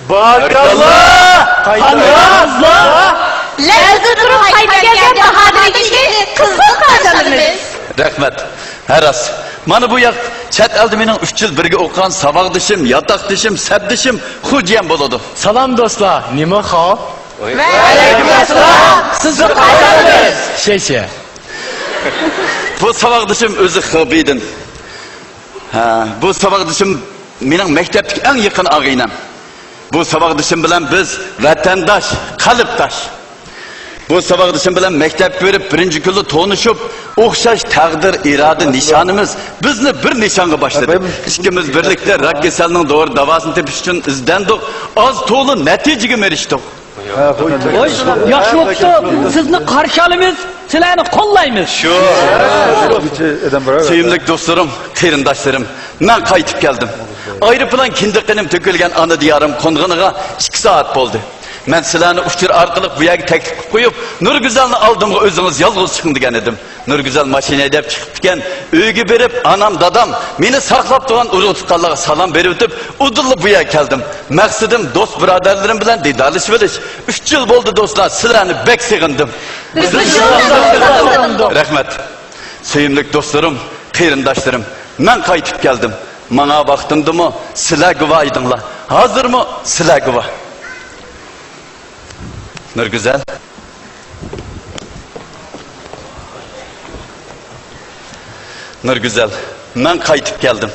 Barakallah! Allah! Lezzet durum kayıp geldi Bahadır kişi kızdı karşılığımız. Rahmet. Heras. Mana bu yak chet eldi mening 3 yil birga o'qigan saboqdishim, yotoqdishim, sabdishim, xo'jayam bo'ladi. Salam dostlar, nima hol? Aleykümselam. Sizni qaytaramiz. Şey. Bu saboqdishim o'zi Xobidin. Ha, bu saboqdishim mening maktabdagi eng yaqin og'aynam. Bu saboqdishim bilan biz vatandosh, qalbdosh. Bu saboqdishim bilan maktab ko'rib, birinchi kunda tanishib, o'xshash taqdir, iroda nishonimiz bizni bir nishonga boshladi. Ikkimiz birlikda rak kasalining doğru davosini tepish uchun izdandik, oz to'g'ri natijaga erishdik. Oy, yaxshi bo'pti. Sizni qarshi olamiz, sizlarni qo'llaymiz. Sevimli dostlarım, qarindoshlarım, men qaytib keldim. Aeroplan kindiqinim to'kilgan ana diyorim qo'ng'iniga 2 soat bo'ldi. Men sizlarni uchur orqali bu yerga taklif qo'yib, Nurguzalni oldimga o'zingiz yolg'iz chiqing degan edim. Nurguzal mashina haydab chiqib ekan, uyga berib, anam, dadam meni saqlab turgan urug' tuqqanlarga salom berib o'tib, udulli bu yerga keldim. Maqsadim do'st birodarlarim bilan didorlashib olish. 3 yil bo'ldi do'stlar, sizlarni bek sig'indim. Rahmat. Sevimli dostlarım, qarindoshlarım, men qaytib keldim. Mana vaqtimdimi, sizlar guvoh edinglar. Hozirmi sizlar guvoh. Nurguzal. Nurguzal, men qaytib keldim.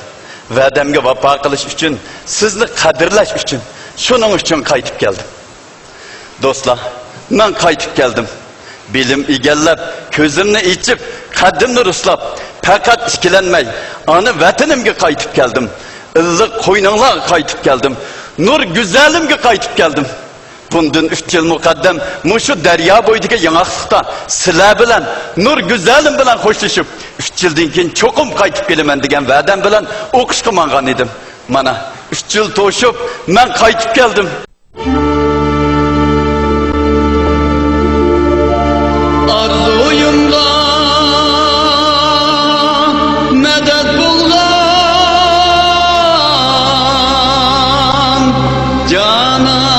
Va'damga vafo qilish uchun, sizni qadrlash uchun, shuning uchun qaytib keldim. Do'stlar, men qaytib keldim. Bilim egallab, ko'zimni ichib, qaddimni ruslab, faqat ikkilanmay, ana vatanimga qaytib keldim. Illiq qo'yninglarga qaytib keldim. Nur go'zalimga qaytib keldim. Bundan 3 yıl muqaddam mushu daryo bo'yidagi yang'oqliqda sizlar bilan Nur go'zalim bilan xo'shlashib 3 yildan keyin cho'qim qaytib kelaman degan va'dam bilan o'qishga mangan edim. Mana 3 yil to'shib men qaytib keldim. Arzuyumda medet bulgan canan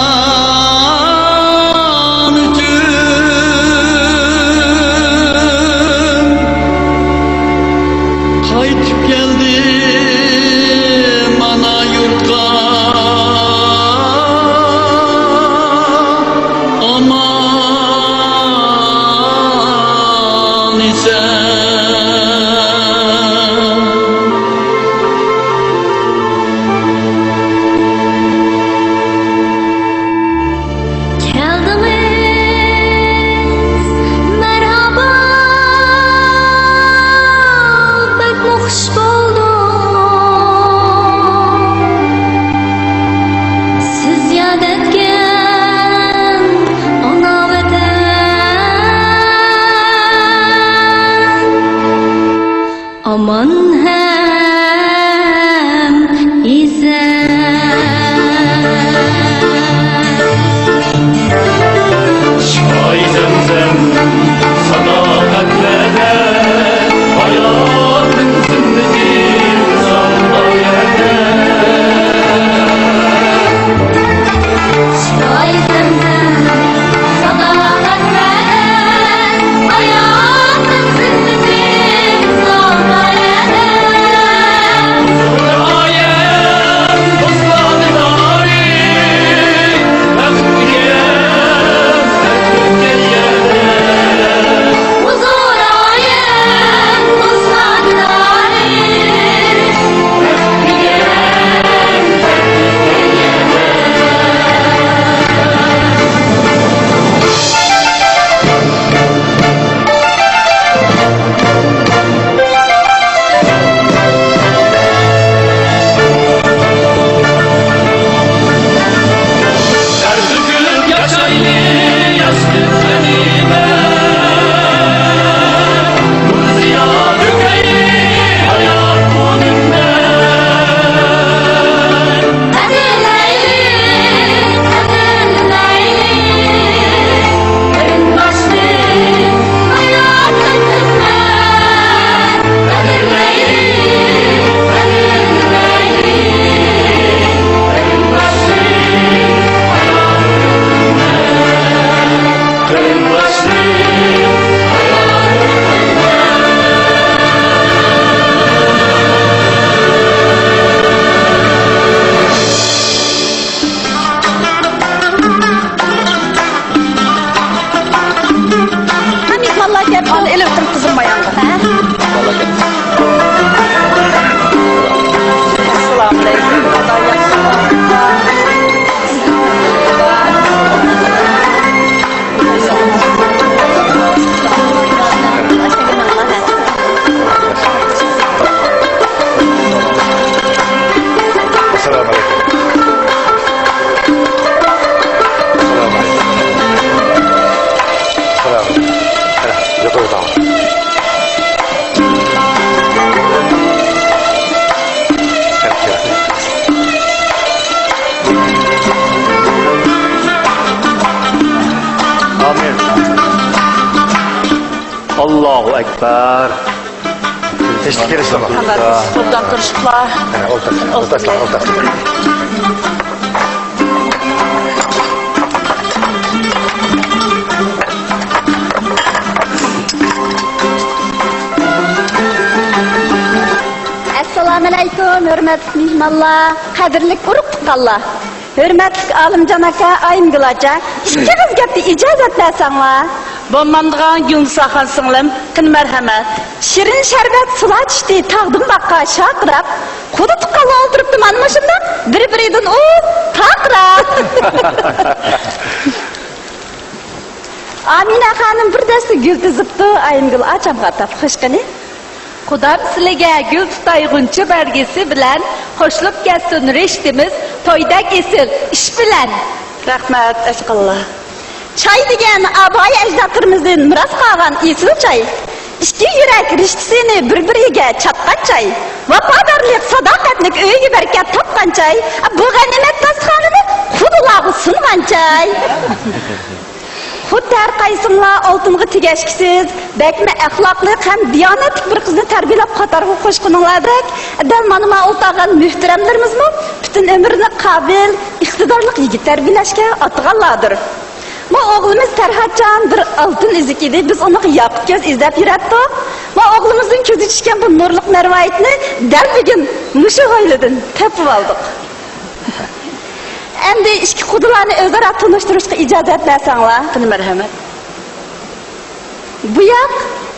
üçün kayıp geldim ana yurtga aman isen. Geldiniz, merhaba, pek hoş buldum. Siz yad etken ana vatan, aman hem izen. Şahidim sadakatlere hayatın zindagi zambayede. Şahidim sadakatlere hayatın zindagi zambayede. Allahu Ekber. Teşekkür ederim. Topdan turuşuplar. Ortaslar. Assalamu alaykum, hürmetli mihmanlar, qadrli urug'-tuqqanlar. Hürmetli Alimjon aka, Aymgul acha, ikkimiz gapni ijozat bersanglar. Bo'lmamdigan Gulnisoxon singlim, qin marhamat. Shirin sharbat sular tushdi, taqdim baqqa shaqirab, quda tuqqanlar o'tiribdi mana shunda, bir-biridan u taqrab. Amina xonim bir dasta gul tizibdi, Aymgul achamga atab xushqini. Qudam sizlarga gul tutayğuncha belgisi bilan qo'shilib ketsin rishtimiz to'ydak esil ish bilan. Rahmat ashqallah. Çay degan aboy ajdodlarimizdan miros qolgan esil çay. Ikki yurak rishtisini bir-biriga chapqan çay. Vafodorlik, sadoqatlik uyiga barakat topgan çay. Bu g'animat dasturxonida xudolarga sungan çay. Xuddi har qaysinglar oltinga tegashkisiz, bakmi axloqli ham diyonatli bir qizni tarbiyalab qatorga qo'shqininglardek, dal mana o'ltagan muhtaramlarimizmi butun umrini qobil, iqtidorli yigit tarbiyalashga otganlardir. Bu o'g'limiz Tarhatjon bir oltin izik edi, biz uni yopiq ko'z izlab yuratdik. Va o'g'limizning ko'zi tushgan bu nurliq marvoyatni dal bugun mushu oiladan topib oldik. Endi ikki qudularni o'zaro tanishtirishga ijozat bersanglar. Marhamat. Bu yoq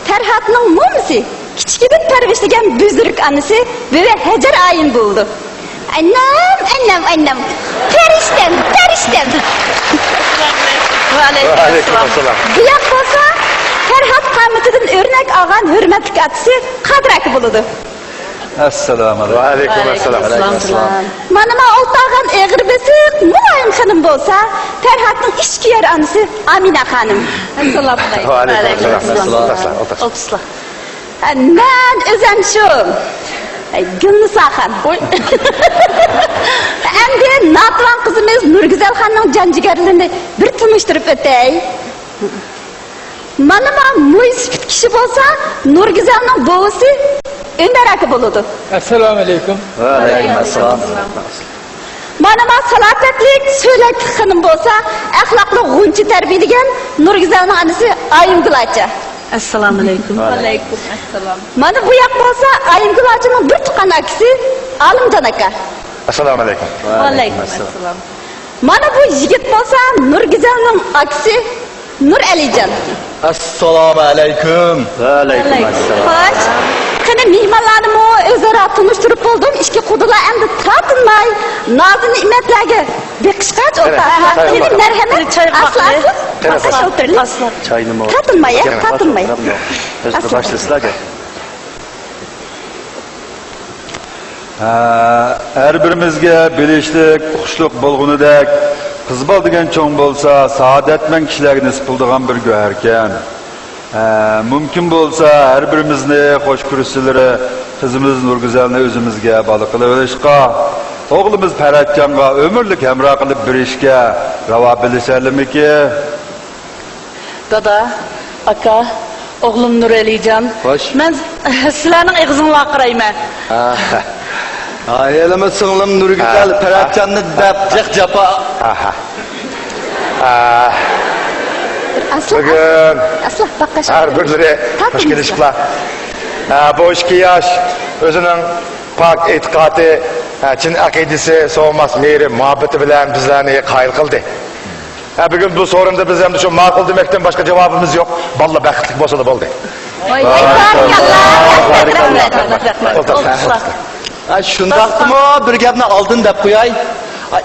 Tarhatning momisi, kichkidan tarbiyalangan buzruk onasi va Hajar ayin bo'ldi. Annam. Farishtam. Va alaykum assalom. Bu yoq bo'lsa Tarhat qamatidan o'rnak olgan hurmatli otasi Qadrak bo'ladi. Assalomu alaykum. Assalom. Mana o'ltagan eg'ir besiq muloyim xonim bo'lsa, Tarhatning ishkiyar onasi Amina xonim. Assalomu alaykum. O'tishlar. Men o'zim shu Gulnisoxon. Endi Natvan qizimiz Nurgizal xonning janjigarlarini bir tunishtirib o'tay. Mana muysifit kishi bo'lsa, Nurgizalning buvisi Ömer aka bo'ladi. Assalomu alaykum. Va alaykum assalom. Mana salopatlik, so'lakli xonim bo'lsa, axloqli g'unchi tarbiyalagan Nurgizalning onasi Aymgul acha. Assalomu alaykum. Va alaykum assalom. Mana bu yoq bo'lsa, Aymgul achaning bir tuqqan akasi Alimjon aka. Assalomu alaykum. Va alaykum assalom. Mana bu yigit bo'lsa, Nurgizalning akasi Nur Alijon. Assalomu alaykum. Va alaykum assalom. Xo'sh, qani mehmonlarni o'zaro tanishtirib bo'ldim. Ikki qudular endi tatinmay, nozi ne'matlarga beqishqach o'tar. Sening marhamat asla. Çayni mı? Tatinmay, tatinmay. Özür başlasızlar. Her birimizge bilişlik, kuşluk bulgunudek, kızbal degen çoğun bolsa, saadetmen kişilerine nisip bulduğun bir göherken, mümkün bolsa her birimizni hoş kürüsüleri, kızımız Nurgüzel'ne özümüzge balı kılıverişka, oğlumuz Ferhatcan'a ömürlük hemra kılıp bir işke rava bilişerli ki? Dada, aka, oğlum Nur Alijon. Hoş. Ben sizlerinin ağzınla qarayman. Ayelime sığınlım Nurgüzel, Ferhatcan'ı dep, capa. Bugün Asla bakka her birleri hoş gelişipler. Bu iki yaş özünün pak itikadı, Çin akidesi, soğumaz meyri, muhabbeti bilen bizlerini kayıl kıldı. Bugün bu sorunda biz hem de şu makul demekten başka cevabımız yok. Vallahi bakıtlık bolsa da oldu. Şundaqtı mı bir gapni aldın dep koyay.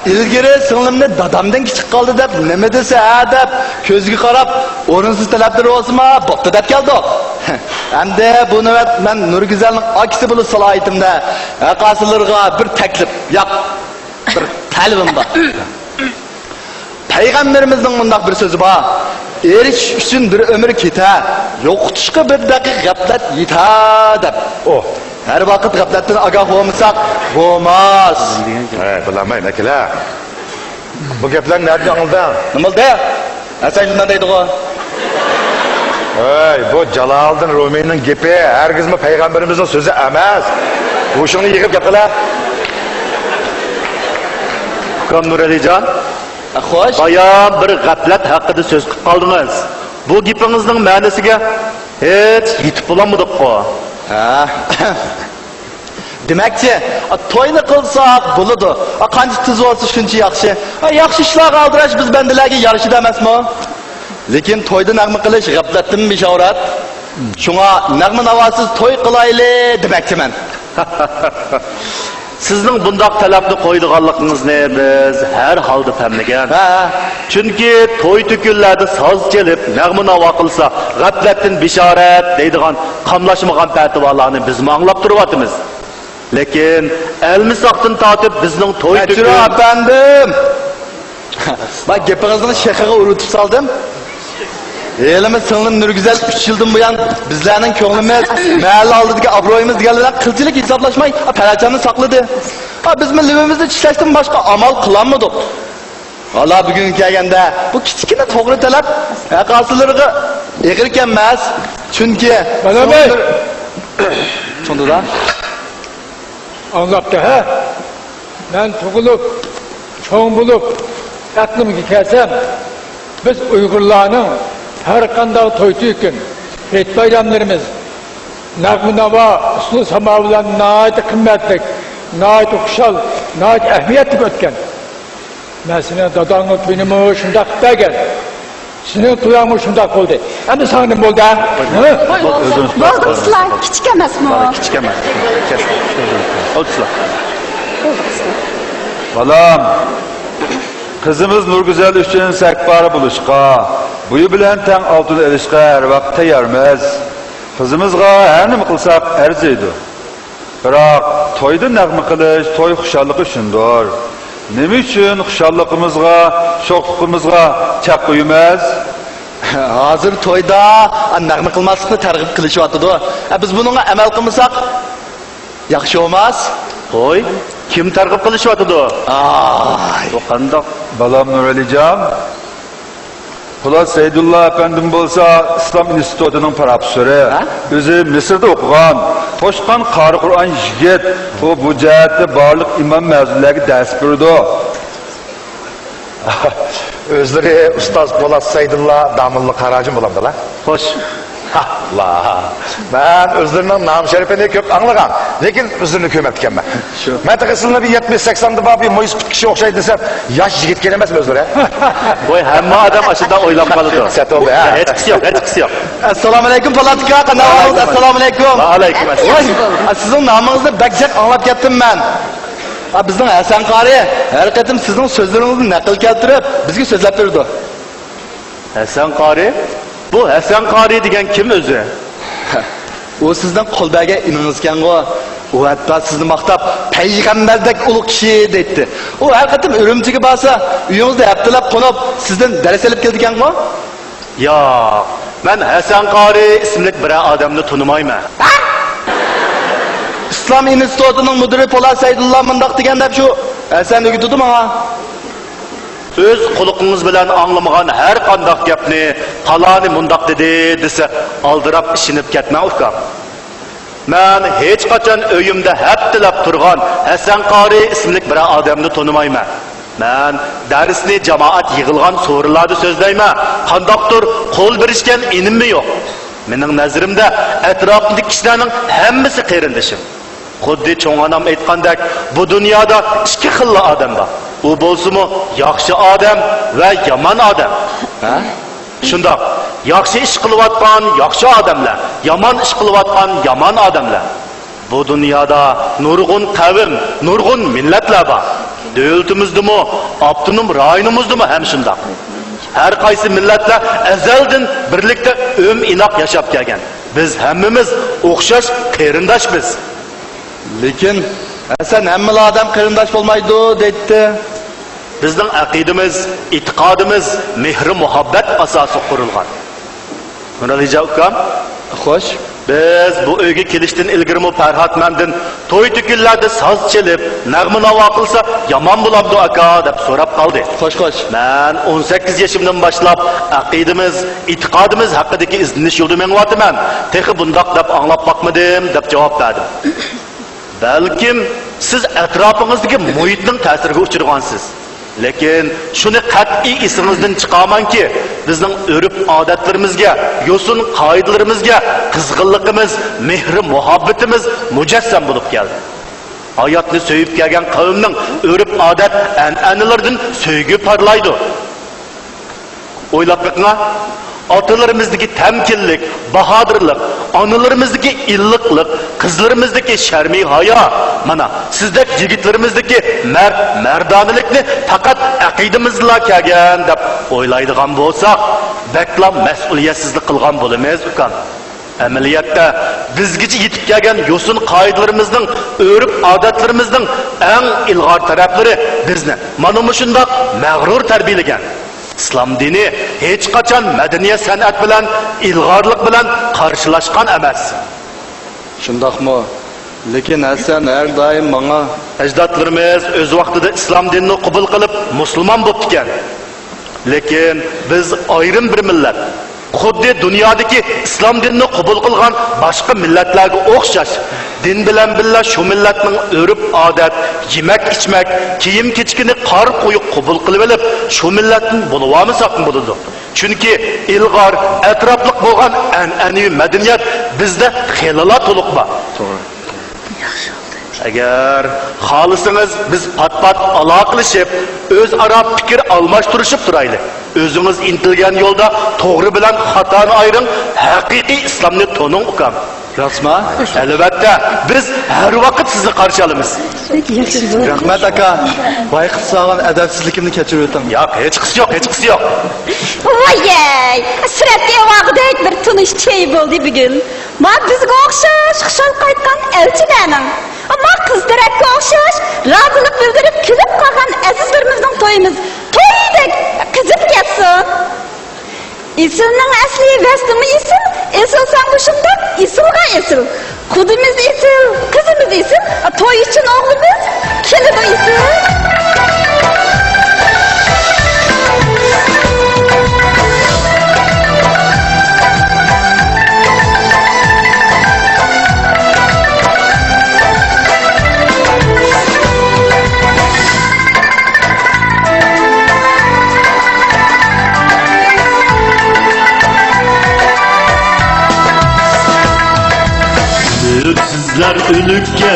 İlgiri singlimni dadamdan kichik qoldi deb nima desa deb ko'zga qarab o'rinsiz talablar olsa bo'pti deb keldik. Endi bu navbat men Nurgizalning akisi bo'lib salohiytimda aqasilarga bir taklif, yo'q, bir talabim bor. Peygamberimizning bunday bir so'zi bor. Erish uchun bir umr ketar, yo'qotishga bir daqiqa g'aflat yetar deb. O her vakit gafletten agah olmasak olmaz. Bilamayın akila. Bu gaplar nerede anıldın? Nima oldu? Sen şundan deydi o. Hey, bu Jaloliddin Rumiyning gapi, hargizmi payg'ambarimizning so'zi emas. O'shini yig'ib gaplar. Ukam Nuralijon, xo'sh. Bayon bir g'aflat haqida so'z qilib qoldingiz. Bu gapingizning ma'nosiga hech yetib bo'lmadik-ku. Ha. Demakchi, to'yni qilsak bo'ladi. Qancha tez bo'lsa shuncha yaxshi. Yaxshi ishlarga aldirash biz bandalarga yarashida emasmi? Lekin to'yda nag'ma qilish g'aflatdan bishorat. Shunga nag'ma navosiz to'y qilayli demakchiman. Sizning bundoq talabni qo'ydiganligingizni biz har holda pamlagan. Chunki to'y to'kinlarda soz chelib, nag'ma navo qilsa, g'aflatdan bishorat deydigan qamlashmagan fatvolarni biz anglab turyapmiz. Lekin elmisoqdan tortib bizning to'y to'kin. Efendim. Bak gapingizni shekhiga urutib soldim. Elimiz singlim Nurgüzel 3 yildan buyon bizlarning ko'nglimiz, mahalla oldidagi obro'yimiz deganlar qilchilik hisoblashmay parachamni saqladi. Biz millimizni tishlashdan boshqa amal qilolmadik. Hala bugun kelganda bu kichkina to'g'ri talab aqosilariga eg'ir emas. Chunki Çonda Anlaptı ha? Ben tugulup, çoğun bulup, aklımı kelsem, biz Uygurlarının her kanda toytuyken, et bayramlarımız, nagmı nava, uslu samavlan nayet kıymetlik, nayet okşal, nayet ehmiyetlik ötken. Ben senin dadanı benim şundak degen, senin tuyanı şundak oldu. Hem de sanırım oldu ha? Oldu sizler, küçük emas mı? Küçük emas. Oldu sizler. Balam, kızımız Nurgüzel üçün sekbara buluşqa, buyu bilen ten altın elişqa her vaqt tayarmaz. Kızımızga her nima qilsak arziydi. Biroq to'yda nag'ma qilish to'y xushalliqi shundir. Nima uchun xushalligimizga, sho'qligimizga chaq qo'yamiz? Hozir to'yda nag'ma qilmaslikni targ'ib qilishyapti. Biz bunga amal qilmasak yaxshi emas. Qo'y, kim targ'ib qilishyapti? Bu qandoq? Balam Nuralijon, Polat Seydulla efendim bo'lsa İslam institutining professori, o'zi Misrda o'qigan, qo'shqan qari Qur'on yigit, bu jihatda barliq imom mavzularga dars berdi. Özleri Ustaz Polat Seydulla damıllı qaracım bulamdılar. Xo'sh. Allah. Ben özlerinin nam şerifini köp anlagan. Lekin özlerini kömetken ben. Ben takısında bir 70-80'de bana bir moyuz kişi okşay desem, yaş yigit gelemez mi özleri? Bu hem adam aşıda oylanmalıdır. Set oldu ya. Hiç kişi yok, hiç kişi yok. Esselamu aleyküm Polat'ka, kanalımız esselamu aleyküm. Aleyküm esselam. Sizin namınızı bekcek anlat gettim ben. Bizden Hasan Qari, her kadın sizin sözlerinizi nakil keltirip, bizge sözlep durdu. Hasan Qari? Bu Hasan Qari degan kim o'zi? O sizden qo'lbaga inanizgan o. O hatta sizni maqtab payg'ambardek ulug' kishi deydi. O har qatim Urumchiga borsa, uyingizda haftalab qo'nib, sizdan dars olib keldigan-ku? Yo'q. Men Hasan Qari ismli bir odamni tanimayman. İslam institutining mudiri Polat Seydulla mundaq deganda shu Hasan o'gitdi menga. Öz quluqingiz bilan anglamagan har qanday gapni qalani mundaq dedi desa aldırab ishinib ketmang ukam. Men hech qachon uyimda haftalab turgan Hasan Qari ismli bir odamni tanimayman. Men darsni jamoat yig'ilgan so'rilarda so'zlayman. Qandoqdir qo'l berishgan inimmi yo'q. Mening nazarimda atrofimdagi kishilarning hammasi qarindishim. Xuddi cho'ng onam aytgandek, bu dunyoda ikki xil odam bor. U bo'lsa-mu yaxshi odam va yomon odam. Ha? Shundoq, yaxshi ish qilayotgan yaxshi odamlar, yomon ish qilayotgan yomon odamlar. Bu dunyoda nurg'un qavm, nurg'un millatlar bor. Davlatimizdimi, avtonom rayonimizdami ham shundoq. Har qaysi millatlar azaldan birlikda inoq yashab kelgan. Biz hammamiz o'xshash qarindoshmiz. Lekin Hasan hamma odam qarindosh bo'lmaydi deydi. Bizning aqidamiz, e'tiqodimiz mehr muhabbat asosiga qurilgan. Nuralijon ukam, xo'sh, Biz bu uyga kelishdan ilgirmi Farhat mendan to'y to'kinlarda soz chelib, nag'ma navo qilsa yomon bo'lamdi aka deb so'rab qoldi. Xo'sh. Men 18 yoshimdan boshlab aqidamiz, e'tiqodimiz haqidagi izlanish yo'lida mengyotaman. Texi bundoq deb anglab boqmadim deb javob berdim. Balkim siz atrofingizdagi muhitning ta'siriga uchragansiz. Lekin shuni qat'iy esingizdan chiqarmanki, bizning urf odatlarimizga, yo'sin qoidalarimizga qizg'inligimiz, mehri muhabbatimiz mujassam bo'lib keldi. Hayotni so'yib kelgan qavmning urf odat an'analaridan so'ygi parlaydi. O'ylab boqing, otalarimizdagi tamkinlik, bahodirlik, onalarimizdagi illiqlik, qizlarimizdagi sharmiy hayo, mana sizdek yigitlarimizdagi mardonilikni faqat aqidamizla kelgan deb o'ylaydigan bo'lsak, bakla mas'uliyatsizlik qilgan bo'lamiz ukan. Amaliyotda bizgacha yetib kelgan yo'sin qoidalarimizning, urf odatlarimizning eng ilg'or taraflari bizni mana shundoq mag'rur tarbiyalagan. İslam dini hech qachon madaniyat san'at bilan, ilg'orlik bilan qarshilashgan emas. Shundoqmi? Lekin Hasan har doim menga ajdodlarimiz o'z vaqtida islom dinini qabul qilib musulmon bo'lib ekan. Lekin biz ayrim bir millat, xuddi dunyodagi islom dinini qabul qilgan boshqa millatlarga o'xshash din bilan birga shu millatning urf odat, yemak ichmak, kiyim kechkini qor qo'yib qabul qilib olib, shu millatning bo'lib olmasak bo'ladi. Chunki ilg'or, atrofliq bo'lgan an'anaviy madaniyat bizda xilala to'liq bor. to'g'ri. Agar xohlasangiz biz pat-pat aloqalashib, o'zaro fikr almashtirishib turaylik. O'zingiz intilgan yo'lda to'g'ri bilan xatoni ayring, haqiqiy islomni to'ning ukam. Rasma? Albatta, biz har vaqt sizni qarshi olamiz. Rahmat aka. Bayqis sog'an adabsizlikimni kechirib o'ting. Yo'q, hech qisi yo'q, hech qisi yo'q. Voyey! Suratga vaqtdek bir tunish şey bo'ldi bugun. Ma bizga o'xshash xushal qaytgan elchilarning, ammo qizdarakka o'xshash rozilik bildirib kulib qolgan azizlarimizning to'yimiz to'ydek qizib ketsin. İsilning asli vastimi isil, isilsan bu shunda, isilga isil. Qudimiz isil, qizimiz isil, to'y uchun o'g'limiz keladi isil. Sizler ülükке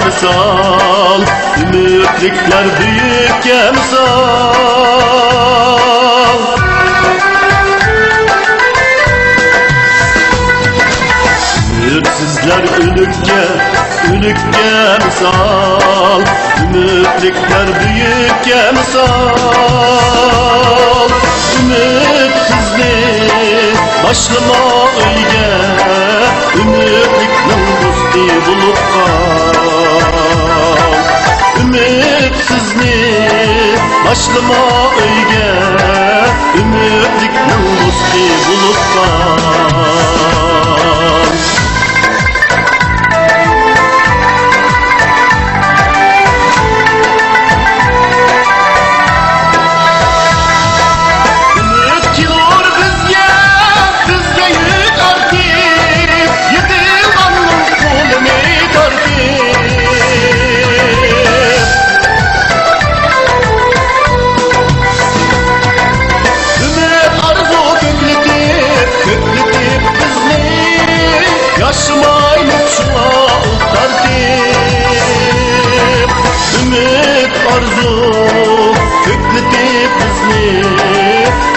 misal, ümitlikler büyükke misal. Sizler ülükke misal, ümitlikler büyükke misal. Ümitsizlik başlama öyle, ümitliknin dostu bulup kal. Ümitsizlik başlama öyle, ümitliknin dostu bulup kal.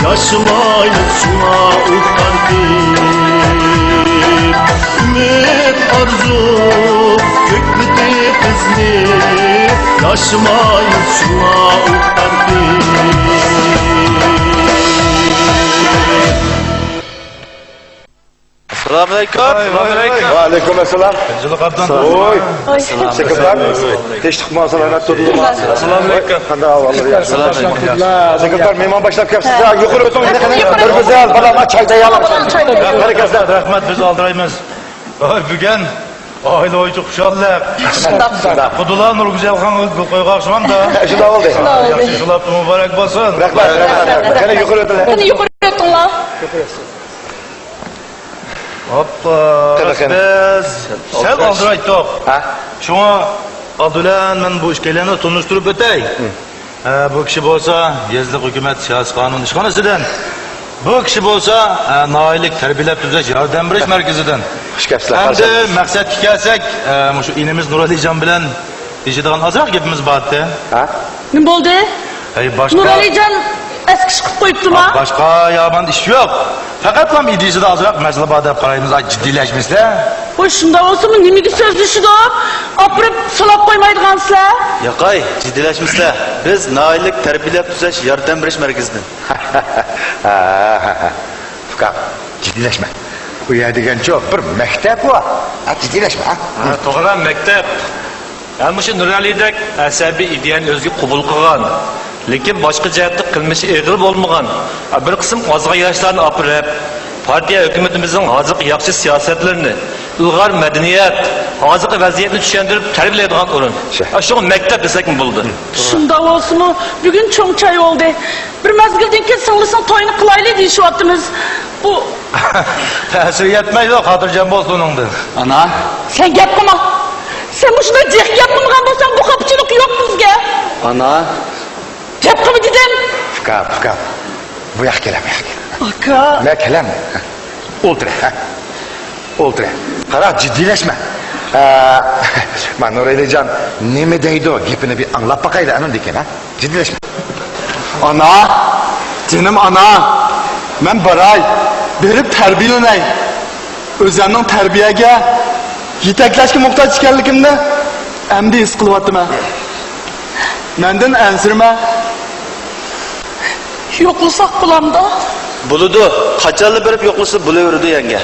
Yaşamayız şuna utandık. Ümit arzu kökledi bizni. Yaşamayız şuna utandık. Selamünaleyküm. Aleykümselam. Oy. Sekreter. Hiç çıkmazsan ana tutulur. Selamünaleyküm. Sekreter mehman başlap kelsiz. Yukarı oturun. Bir güzel balama çayda yalan. Herkesler. Rahmet biz aldıraymiz. Ay bugün aile oyucu kuşallık. Kudular Nur Güzel Han koygaşman da. Şu da oldu. Yaxşı şulap mübarek olsun. Rahmet. Gene yukarı oturun. Beni yukarı ötün la. Hoppa. Biz sen aldıraydık. Ha? Şuna adılan men bu işkelerini tunuşturup ötey. Bu kişi bolsa yazlık hükümet siyasi kanun işhanesinden. Bu kişi bolsa nailik terbiyelep düzeş yardım beriş merkezinden. Hoş geldiniz. Hem de maksat kelsek şu inimiz Nurali Can bilen işidiğin azrak gibimiz battı. Ha? Ne oldu? Hey başka Nuralican eski çıkıp koyuptu mu? başka yaban iş yok. Fakat tam idisi de azrak meclis badep karayımız ciddileşmişler. Hoş şunda olsun mu? Nimigi söz düşüdü o? Apırıp salap koymaydı kansılar. Yakay, ciddileşmişler. Biz nailik terbiyelep düzeş yardım beriş merkezinden. Fıkam, ciddileşme. Bu yer degen çok bir mektep var. Ciddileşme. To'g'ri maktab. Ana shu Nuralidek asabiy ideyani o'ziga qabul qilgan. Lekin boshqa jihatda qilmishi eg'ir bo'lmagan. Bir qism ozg'in yoshlarni opirib, partiya hukumatimizning hozirgi yaxshi siyosatlarini, ilg'or madaniyat, hozirgi vaziyatni tushuntirib tarbiyalaydigan o'rin. Shu maktab desak bo'ldi. Şunda olsun mu? Bugün çok çay oldu. Bir mezgilden keyin singlisini toyini qilayli deyishyaptimiz. Bu Ta'sir yetmaydi, xotirjam bo'lsin uningda. Ana. sen gap qilma. Sen bu shunday jiq gap qilmagan bo'lsang bu ko'pchilik yo'q bizga. Ana. Gap qilma dedim. Fıkam. Bu yak kelem. Aka. Ne kelem? Otur. Otur. Kara ciddileşme. Nurali Can neme deydi o? Gepini bir anlat bakaydı anın diken ha. Ciddileşme. Ana. Canım ana. Ben baray. Berip terbiyeleney. Özlemden terbiyege yetekleşke muhtaç ekanligimni endi his qilyaptim. Menden ensirme. Yo'qlasak bulamda. Buludu. Kaçarlı berip yoklası buluverdi yenge.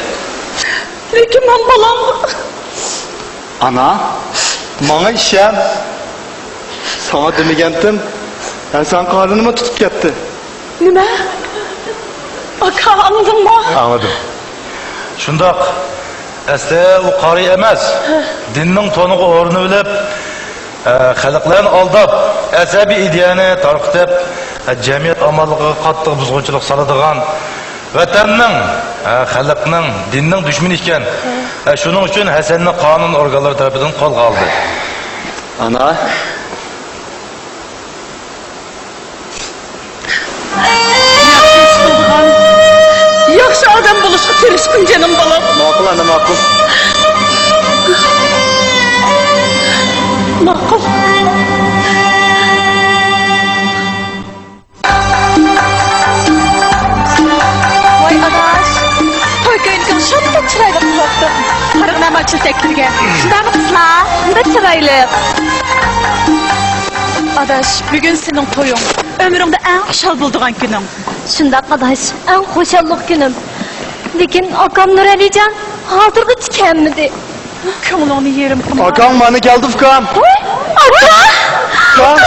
Lekin men balam. Ana. Bana işem. Sana demegendim. Sen karnımı tutup gitti. Nima? Aka anladın mı? Anladım. Shundoq. Asli u qori emas. Dinning to'niq o'rni bilib, xalqlarni aldab, asabiy ideyani tarqitib, jamiyat amalligiga qattiq buzg'unchilik soladigan vatanning, xalqning, dinning dushmani ekan. Shuning uchun Hasanni qonun organlari tarafidan qo'lga oldi. Ana. Yaxshi odam bo'lishga tirishqin canım balam. Ma'qul ana ma'qul. Ma'qul. Voy adaş. Toy köyünün şunday chiroyli qilibdi. Qarag'nam ochilsaklarga. Shundaymi qizlar? Shunday chiroyli. Adaş, bugün senin toyun. Ömrümde en xushal bo'ldigan kuning. Shunda qadash, eng xo'shallik kunim. Lekin akam Nuralijon hozirgacha kelmadi. Ko'nglingni yerim qilma. Akam bana geldi Fıkam. Aka! Fıkam.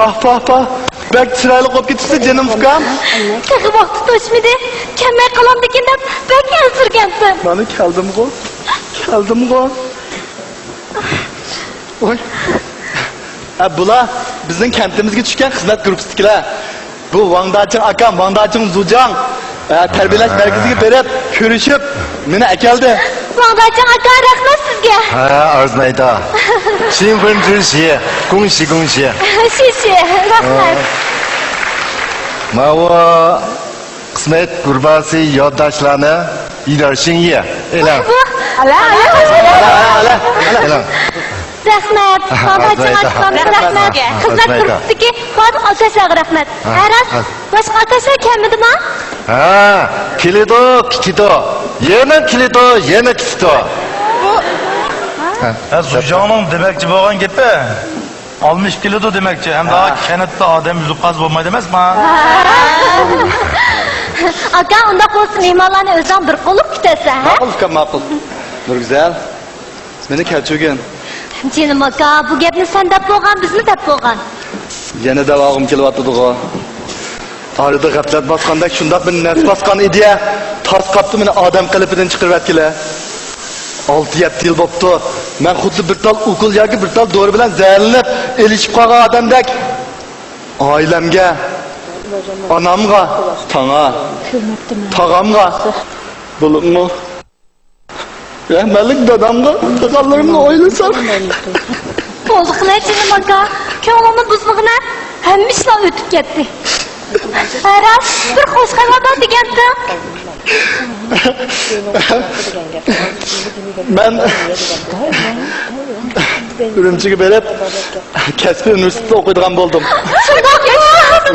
Aka! Pah. Bek çıraylı kop gitsin canım Fıkam. Tehi vaqti to'shmidi. Kelmay qolamdikin deb bek ansirgansan. Bana geldim go. Oy. Bula bizden kentimizge düşken hizmet grupsidikiler. Bu Vangdacın akam, Vangdacın Zucan terbiyeleş merkeziga berip, körüşüp meni akeldi. Vangdacın aka rahmat sizga. Arznayda. Xin分之喜，恭喜恭喜。谢谢, rahmat. Mava kısmet kurbası yoldaşlarını ilersin ye. Elan. Ala. Elan. Rahmat. Vangdacın akam rahmat. Hizmet grupsidagi barcha arkadaşlarga rahmat. Aras, boshqa arkadaşlar kelmadimi? Ha, kilido, kitido. Yana kilido, yana kitito. Zujanning demakchi bo'lgan gapi. almış kilodu demekçi. Hem daha kenette adem yüzü kaz olmayı demez mi? Aka unda olsun mehmonlarni o'zing bir qolib kutasan, ha? Ma'qul uka, ma'qul. Nurgüzel, meni kechirgin. Jinim aka, bu gapni sen deb bo'lgan, bizni deb bo'lgan. Yana davog'im kelyapti-ku. Arada g'aflat bosganda shundoq bir nafs bosgan edi. Tas qapti meni odam qilipidan chiqarib atdilar. 6-7 yil bo'pti. Men xuddi bir tal ukul yoki bir tal dori bilan zaharlanib, elishib qolgan odamdek oilamga, onamga, tog'amga, bo'libmi? Rahmatlik dadamga, tog'alarimni o'ylasam. Bo'ldi qilay jinim aka, ko'nglimni buzmag'ina hamma ishlar o'tib ketdi. Aras, bir xush xabar bor degandim. Ben Ürümchiga berib, kasbiy universitetda o'qiydigan bo'ldim.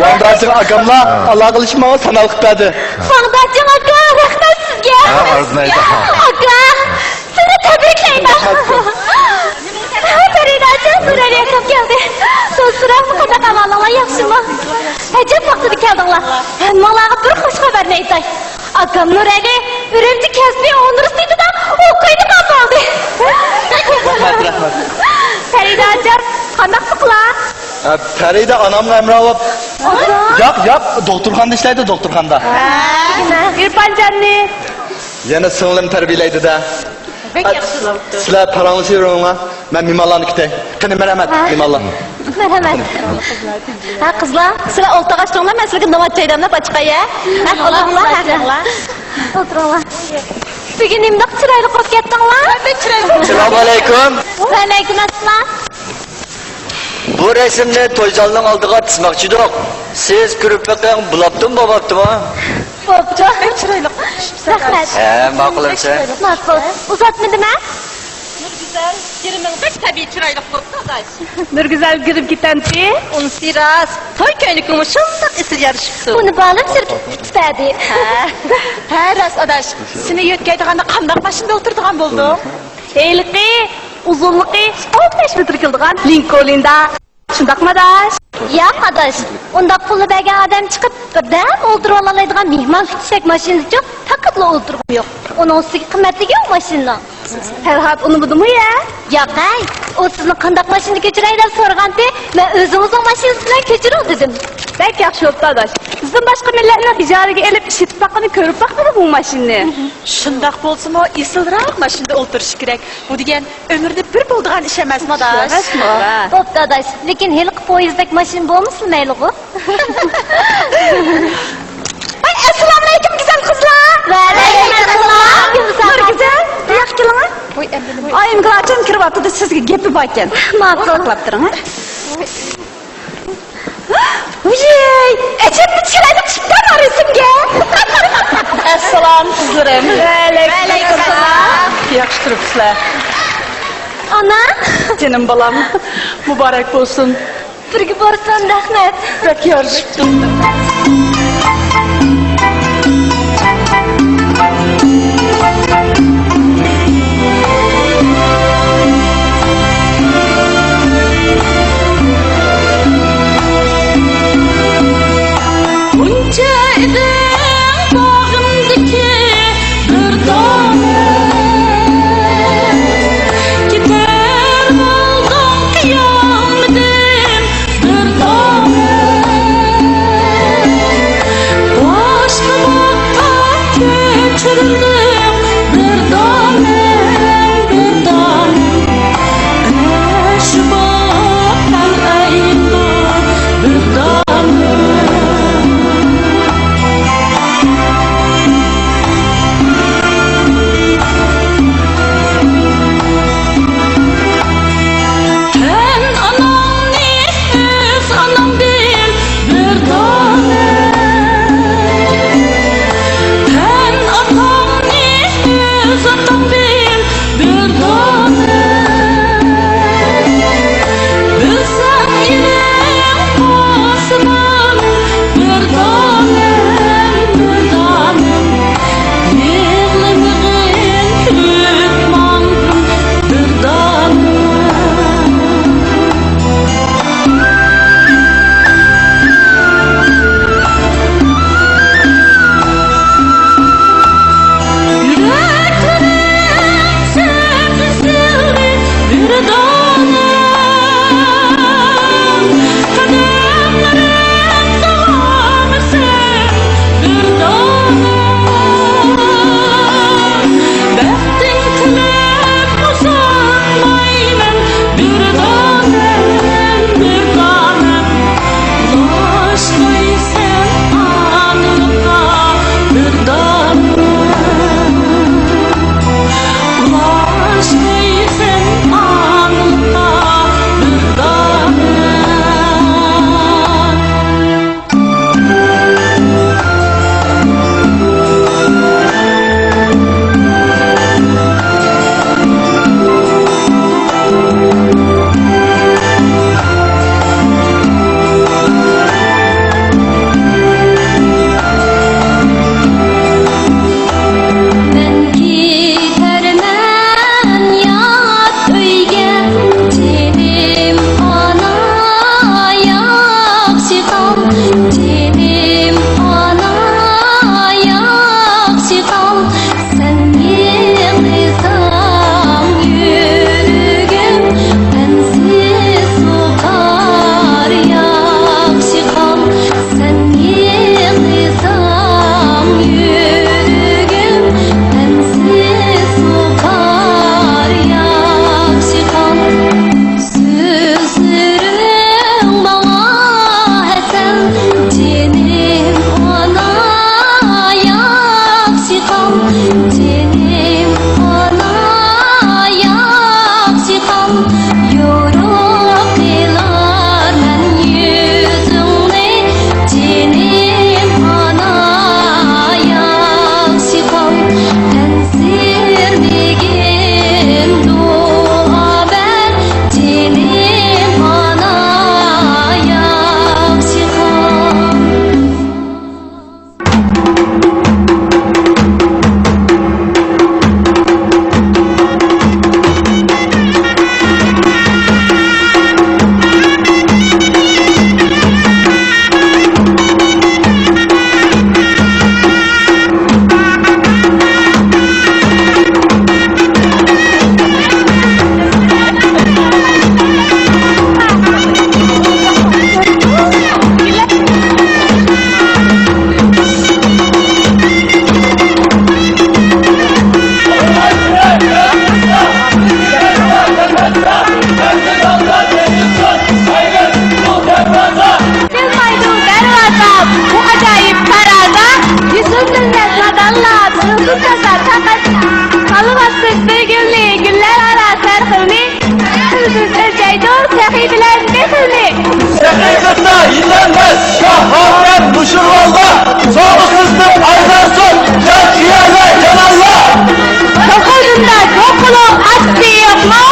Vandacı akamlar Allah qilishmog'i sanal qiladi. Vandacı aka, rahmat sizga. Arznaydi. Aka, seni tabriklayman. Faridajon, Nurali akam keldi. So'zsiraqmi qanaqa ahvollaringiz yaxshimi? Ajab vaqtida keldinglar. Hammalarga bir xush xabarni aytay. Akam Nurali Ürümchi kasbiy universitetida o'qiydigan bo'ldi. Rahmat. Faridajon, qanaqa qilar? Farida anamga emra olib. Yo'q, doktorxonada ishlaydi, doktorxonada. İrfancanni. Yana singlim tarbiyalaydi-da. Sizlar paranglashinglar, men mehmonlarni kutay. Qani marhamat, mehmonlar. Marhamat. Ha qizlar, Sizlar o'ltaga chiqinglar, men sizlarga navbat chaydamlab ochqay, ha? O'ltinglar. o'tiringlar. Bugun nimdoq chiroyli qolib ketdinglar? Assalomu alaykum. Va alaykum assalom. Bu resimni to'yzalning oldiga tizmoqchi edik. Siz ko'rib beqing, bulabdimi, bo'ptimi? Bo'pti. Chiroyli. Rahmat. Ma'qulmisan? Ma'qul. Uzatmadimi? Nurgüzel, yerimin pek tabii çıraylık koptu adaş. Nurgüzel girip gitenti, onu siras. Toy köynükümü şundak esir yarışıptı. Buni bağlam sürüp tutadi. He ras adaş, seni yötkeydiğinde kandak başında oturduğun buldum. Eğiliki, uzunluğu 15 metre kıldıgan Lincoln'da. Şundak mı adaş? Ya adaş, unda pulu bergen adam çıkıp birden oldurib olalaydigan mehmon kutsak mashinasi yo'q, faqatla o'ldirib yo'q. Onun ustiga qimmatligi yo'q mashina. Ferhat onu budu mu ya? Yo'q, ay, o sizni qanday mashina ko'chiray deb so'raganda, men o'zimizning mashinasi bilan ko'chirib dedim. Bek yaxshi bo'libdi adaş. Bizden başka milletler ijaraga elib ishitib bakını ko'rib bakmadi bu mashinani. Shundoq bo'lsa-mu, esilroq mashinada o'tirish kerak. Bu degan ömürde bir bo'ldigan ish emasmi adaş? Bo'pti adaş, lekin heliq poyezdek mashina bo'lmasin mayli-ku. Ay, assalomu alaykum güzel kızlar. Va alaykum assalom. Nurgüzel, yo'q keling. Oyim g'alachim kirib o'tdi, sizga gapi bor ekan. Ma'qul. Saqlab turing, ha. Uyey, ejabni chiroyli chiqdan resimga. Assalom qizlarim. Va alaykum assalom. Yaxshi turibsizlar. Ana, Senin balam mübarek olsun. birga borsan rahmat. Pek yarışıptı. Bunca edim bağımdaki bir dağım gider oldum kıyamadım bir dağım başka bakta geçirildim bir dağım bir dağım güneş baktan ayında bir dağım Sen anam nefes anam değil bir tane Sen atam yaxşı qal. Sen yığılsan yürügüm, bensiz soğar yaxşı qal. Sen yığılsan yürügüm, bensiz soğar yaxşı qal. Sözlerin bana hesen, cenim ana yaxşı qal. Cenim ana yaxşı qal. Yoruq elar men yüzüngni, cenim ana yaxşı qal. Ensirmegin dua ber, cenim ana yaxşı qal. Bilmaydı dervaza, bu acayip taraza, yüzün dinler nadanlar, sınıfı tasar takasına. Kalıbastık bir günlü, günler ara serhilmi, sızsız erceydur, sehi bilen getirmi. Sekizlikte yıllanmaz, şahharen muşurvalda, soğuksuzluk ayzarsın, canciğerle cananla. Tokulunda kokulu asti yok mu?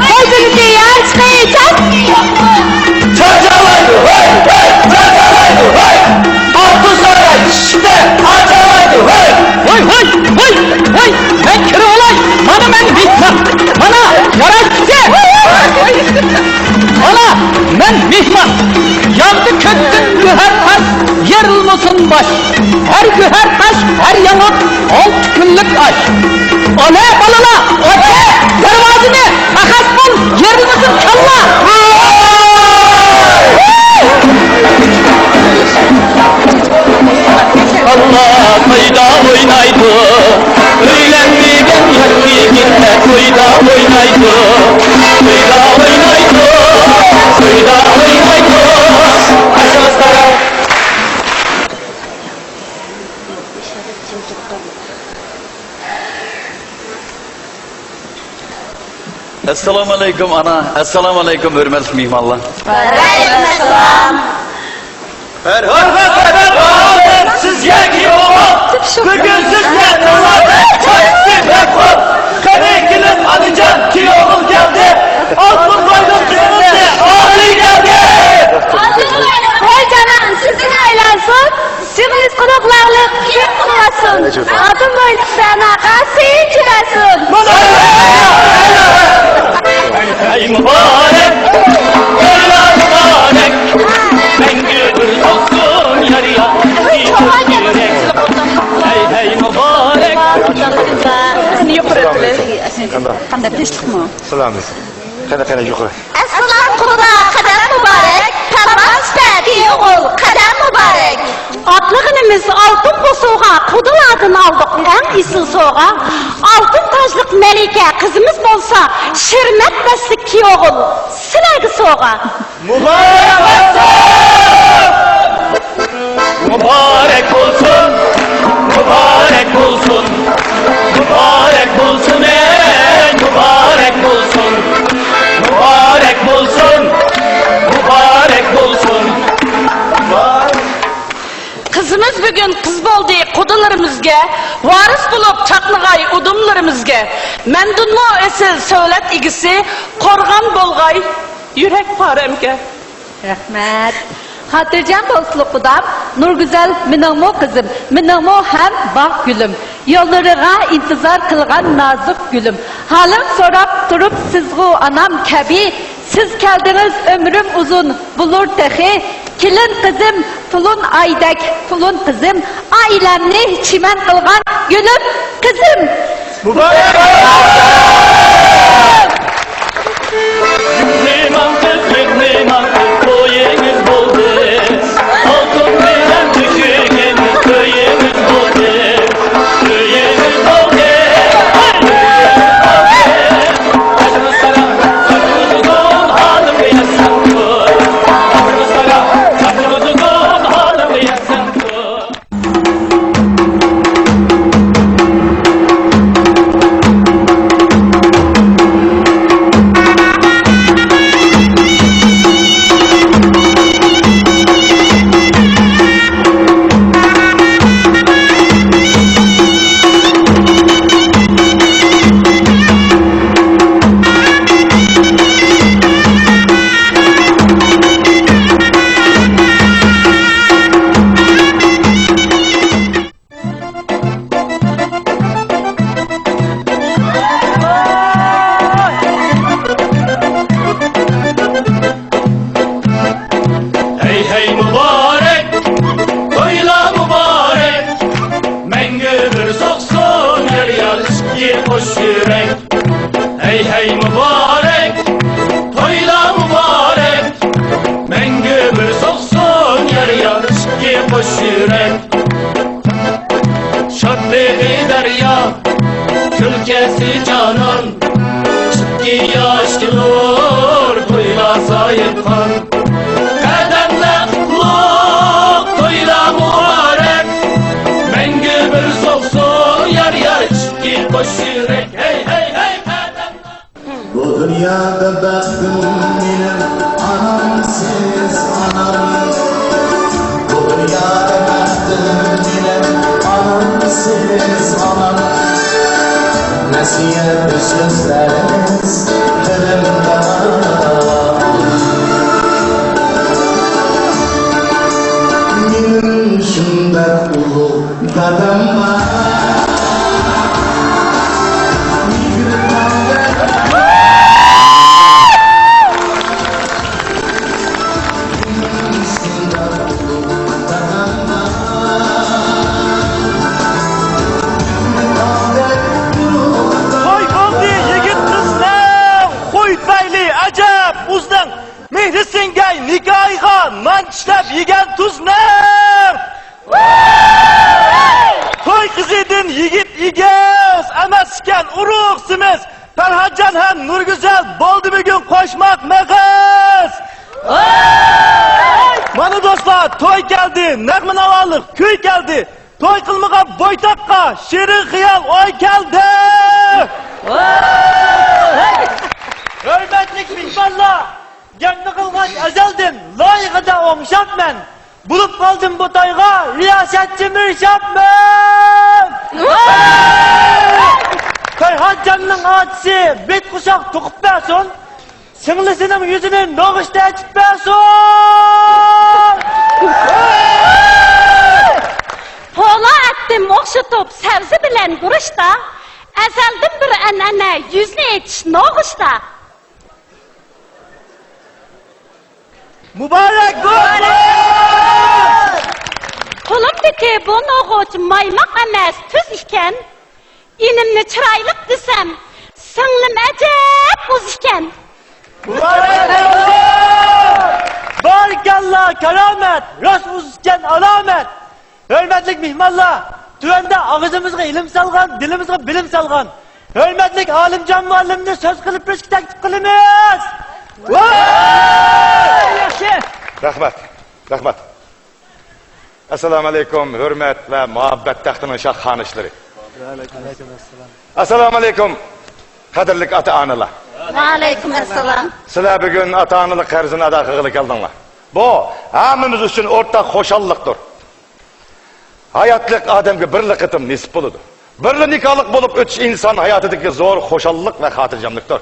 Koydunca yer çıkayacak yok mu? Çarçalaydı, hey, hey, çarçalaydı, hey. Altı saray, işte, çarçalaydı, hey. Vay vay vay vay! Ben kere olay! Bana ben mihman! Bana yaraşçı! Bana ben mihman! Yandı köktün güher taş, yarılmasın baş! Her güher taş, her yanık, 6 günlük aş! Ole balala! Ole! Dervazını! Akas bul! Yarılmasın kalla! Allah kıyda oynaydı, öğlendiğin yakliğinde kıyda oynaydı, kıyda oynaydı, kıyda oynaydı. Aşağılara. Esselamu aleyküm ana, esselamu aleyküm hürmetli mihmallah. Ferhat sizce ki oğlum, bugün sizce dolarda çaysi pek var. Kanekilim alacağım ki oğul geldi, altın koydum sizinle, ağrı geldi. Koy canım, sizin aylansın, sivriz kulaklarlık kim kulmasın, altın boyluk sanağa sen çıkasın. Ey mübarek, Mevla mübarek, ben gül olsun yarıya, bir çok yürek. Hey mübarek. Selam. Kana yukarı. Aslan kula kadar mübarek, parmak üstədi oğul kadar mübarek. Atlı günümüz altın bosuğa, kuduladın aldık en isil soğa. Altın tajlık melike kızımız bolsa, şirmet beslik ki oğul, silegi soğa. Mübarek olsun! Mübarek olsun! Mübarek olsun! Mübarek olsun ey! Mübarek olsun! Mübarek olsun! Mübarek olsun! Kızımız bugün kız boldu kudularımızga, varis bulup çaklıgay udumlarımızga. Mendunlu esil söylet igisi, korgan bolgay, yürek paremge. Rahmet. Hatırcam dostluk kudam, Nurgüzel minamo kızım, minamo hem bak gülüm. Yollarına intizar kılgan nazik gülüm. Halın sorap durup sizgu anam kebi, Siz geldiniz ömrüm uzun bulur tehi. Kilin kızım, tulun aydek, tulun kızım. Ailemni çimen kılgan gülüm kızım. Külkesi canan çıktı yaş kılır toyla sayıpan Kademle kutluk toyla mübarek Mengü bir soksun yar yar çıktı koş yürek Hey hey hey kademle Bu dünyada baktım benim anamsız anam Bu dünyada baktım benim anamsız anam Nasihat sözleriniz dilimde Benim şunda ulu dadam var Nikahıga nan işlep yigen tuznem Toy kızıdın yigit igez emasken uruksimiz Ferhatcan hem Nurgüzel boldu bugün koşmak meğez Mana dostlar toy geldi nägmin avallık köy geldi Toy kılmığa boytakka şirin hıyal oy geldi Hürmetlik mihmanlar Genli kılgaç ezeldim, layıkıda omşap men. Bulup kaldım bu tayga, riyasetçi mürşap men. Ferhatcan'ın ağaçsı, bit kuşak tukup versin. Singlisinin yüzünü noğuşta açıp versin. Pola ettim okşutup sevzi bilen duruşta. Ezeldim bir enene yüzünü etiş noğuşta. Mübarek olsun! Kolumdaki bu noğuç maymak emez tüz iken, inimni çıraylık desem, singlim acep uz iken. Mübarek olsun! Barikallah keramet, rast uz iken alamet. Hürmetlik mihmallah, tüvende ağzımızga ilim salgan, dilimizga bilim salgan. Hürmetlik alimcan muallimni söz kılıp bir taktik kılımız. Rahmat, rahmat. Assalomu alaykum, hurmat va muhabbat taxtining shohxonishları. Assalomu alaykum, qadrli ota-onalar. Va alaykum assalom. Sizlar bugun ota-onalik qarzini ado qilg'ili keldinglar. Bu hammamiz uchun o'rtaq xoshalliqdir. Hayotlik odamga bir qitim nisb bo'ladi. Birli nikohlik bo'lib o'tish inson hayotidagi zo'r xoshallik va xotirjamlikdir.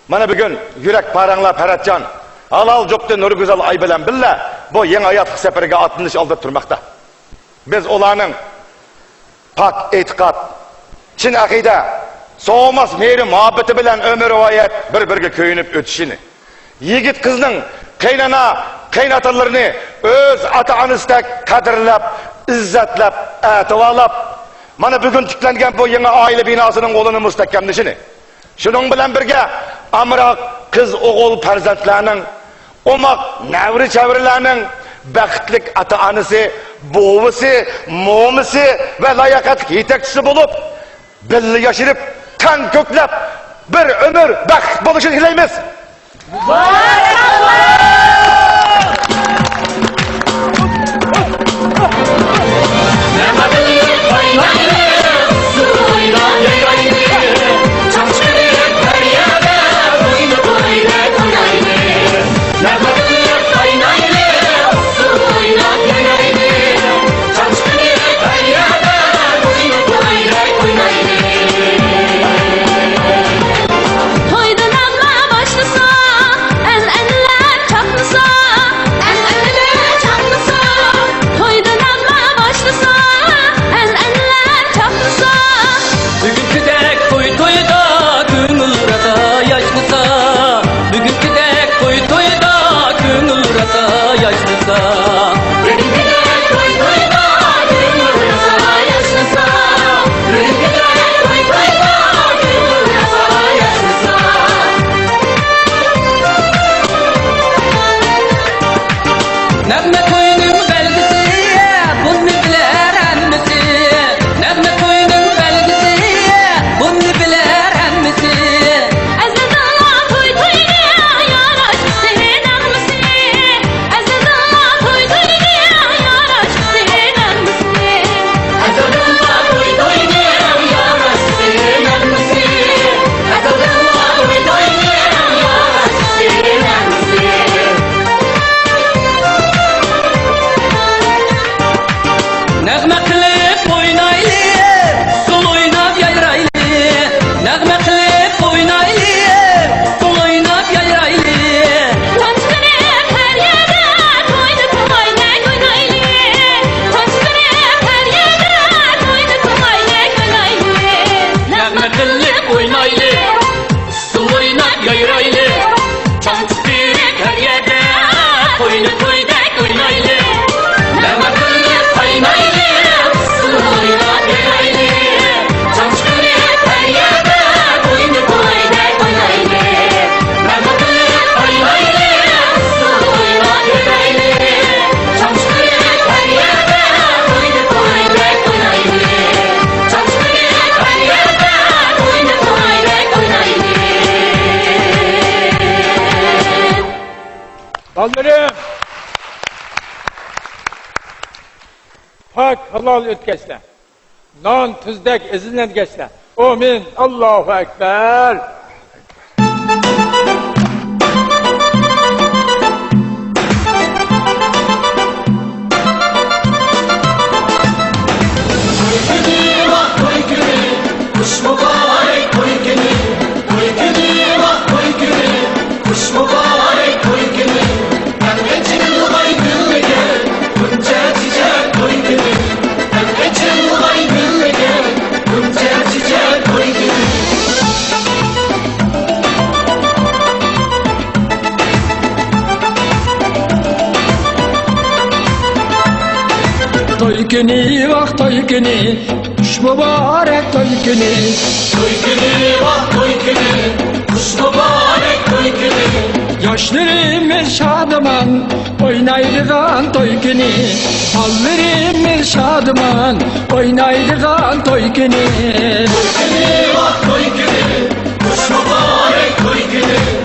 Mana bugun yurak paranglar Ferhatjon halol jopti Nurgüzel ay bilan billa bu yangi hayot safariga otlanish oldida turmoqda. Biz ularning pok e'tiqod, chin aqida soğumaz mehri muhabbeti bilen ömür vayet bir-biriga köyünüp ötüşini. Yigit kızның kaynana, kaynatalarını öz ata-anasıdek kadirlep, izzetlep, etivalap, mana bugün tüklengen bu yeni aile binasının kolunu müstekemlişini. Şunun bilen birge amrak kız oğul perzentlerinin, omak nevri çevrilerinin bəxtlik ata-anası, bovusu, momisi ve layakatlik yetekçisi bulup, belli yaşırıp, kan köklep, bir ömür bəxt buluşun dileyimiz. Ballarım! Pak halal ötkeşler. Non tüzdek ezilen geçler. Amin. Allahu Ekber. Kuş mübarek koy günü, koy günü, vah koy günü. Kuş mübarek koy günü, pembecik vay güllege, bunca çiçek koy günü. Pembecik vay güllege, bunca çiçek koy günü. Toy günü, vah toy günü, kuş mübarek toy günü. Koy günü, vah koy günü, kuş mübarek koy günü. Yaşlarımız şadıman, oynaydıgan toy günü. Hallarımız şadıman, oynaydıgan toy günü. Koy günü, vah koy günü, kuş mübarek koy günü.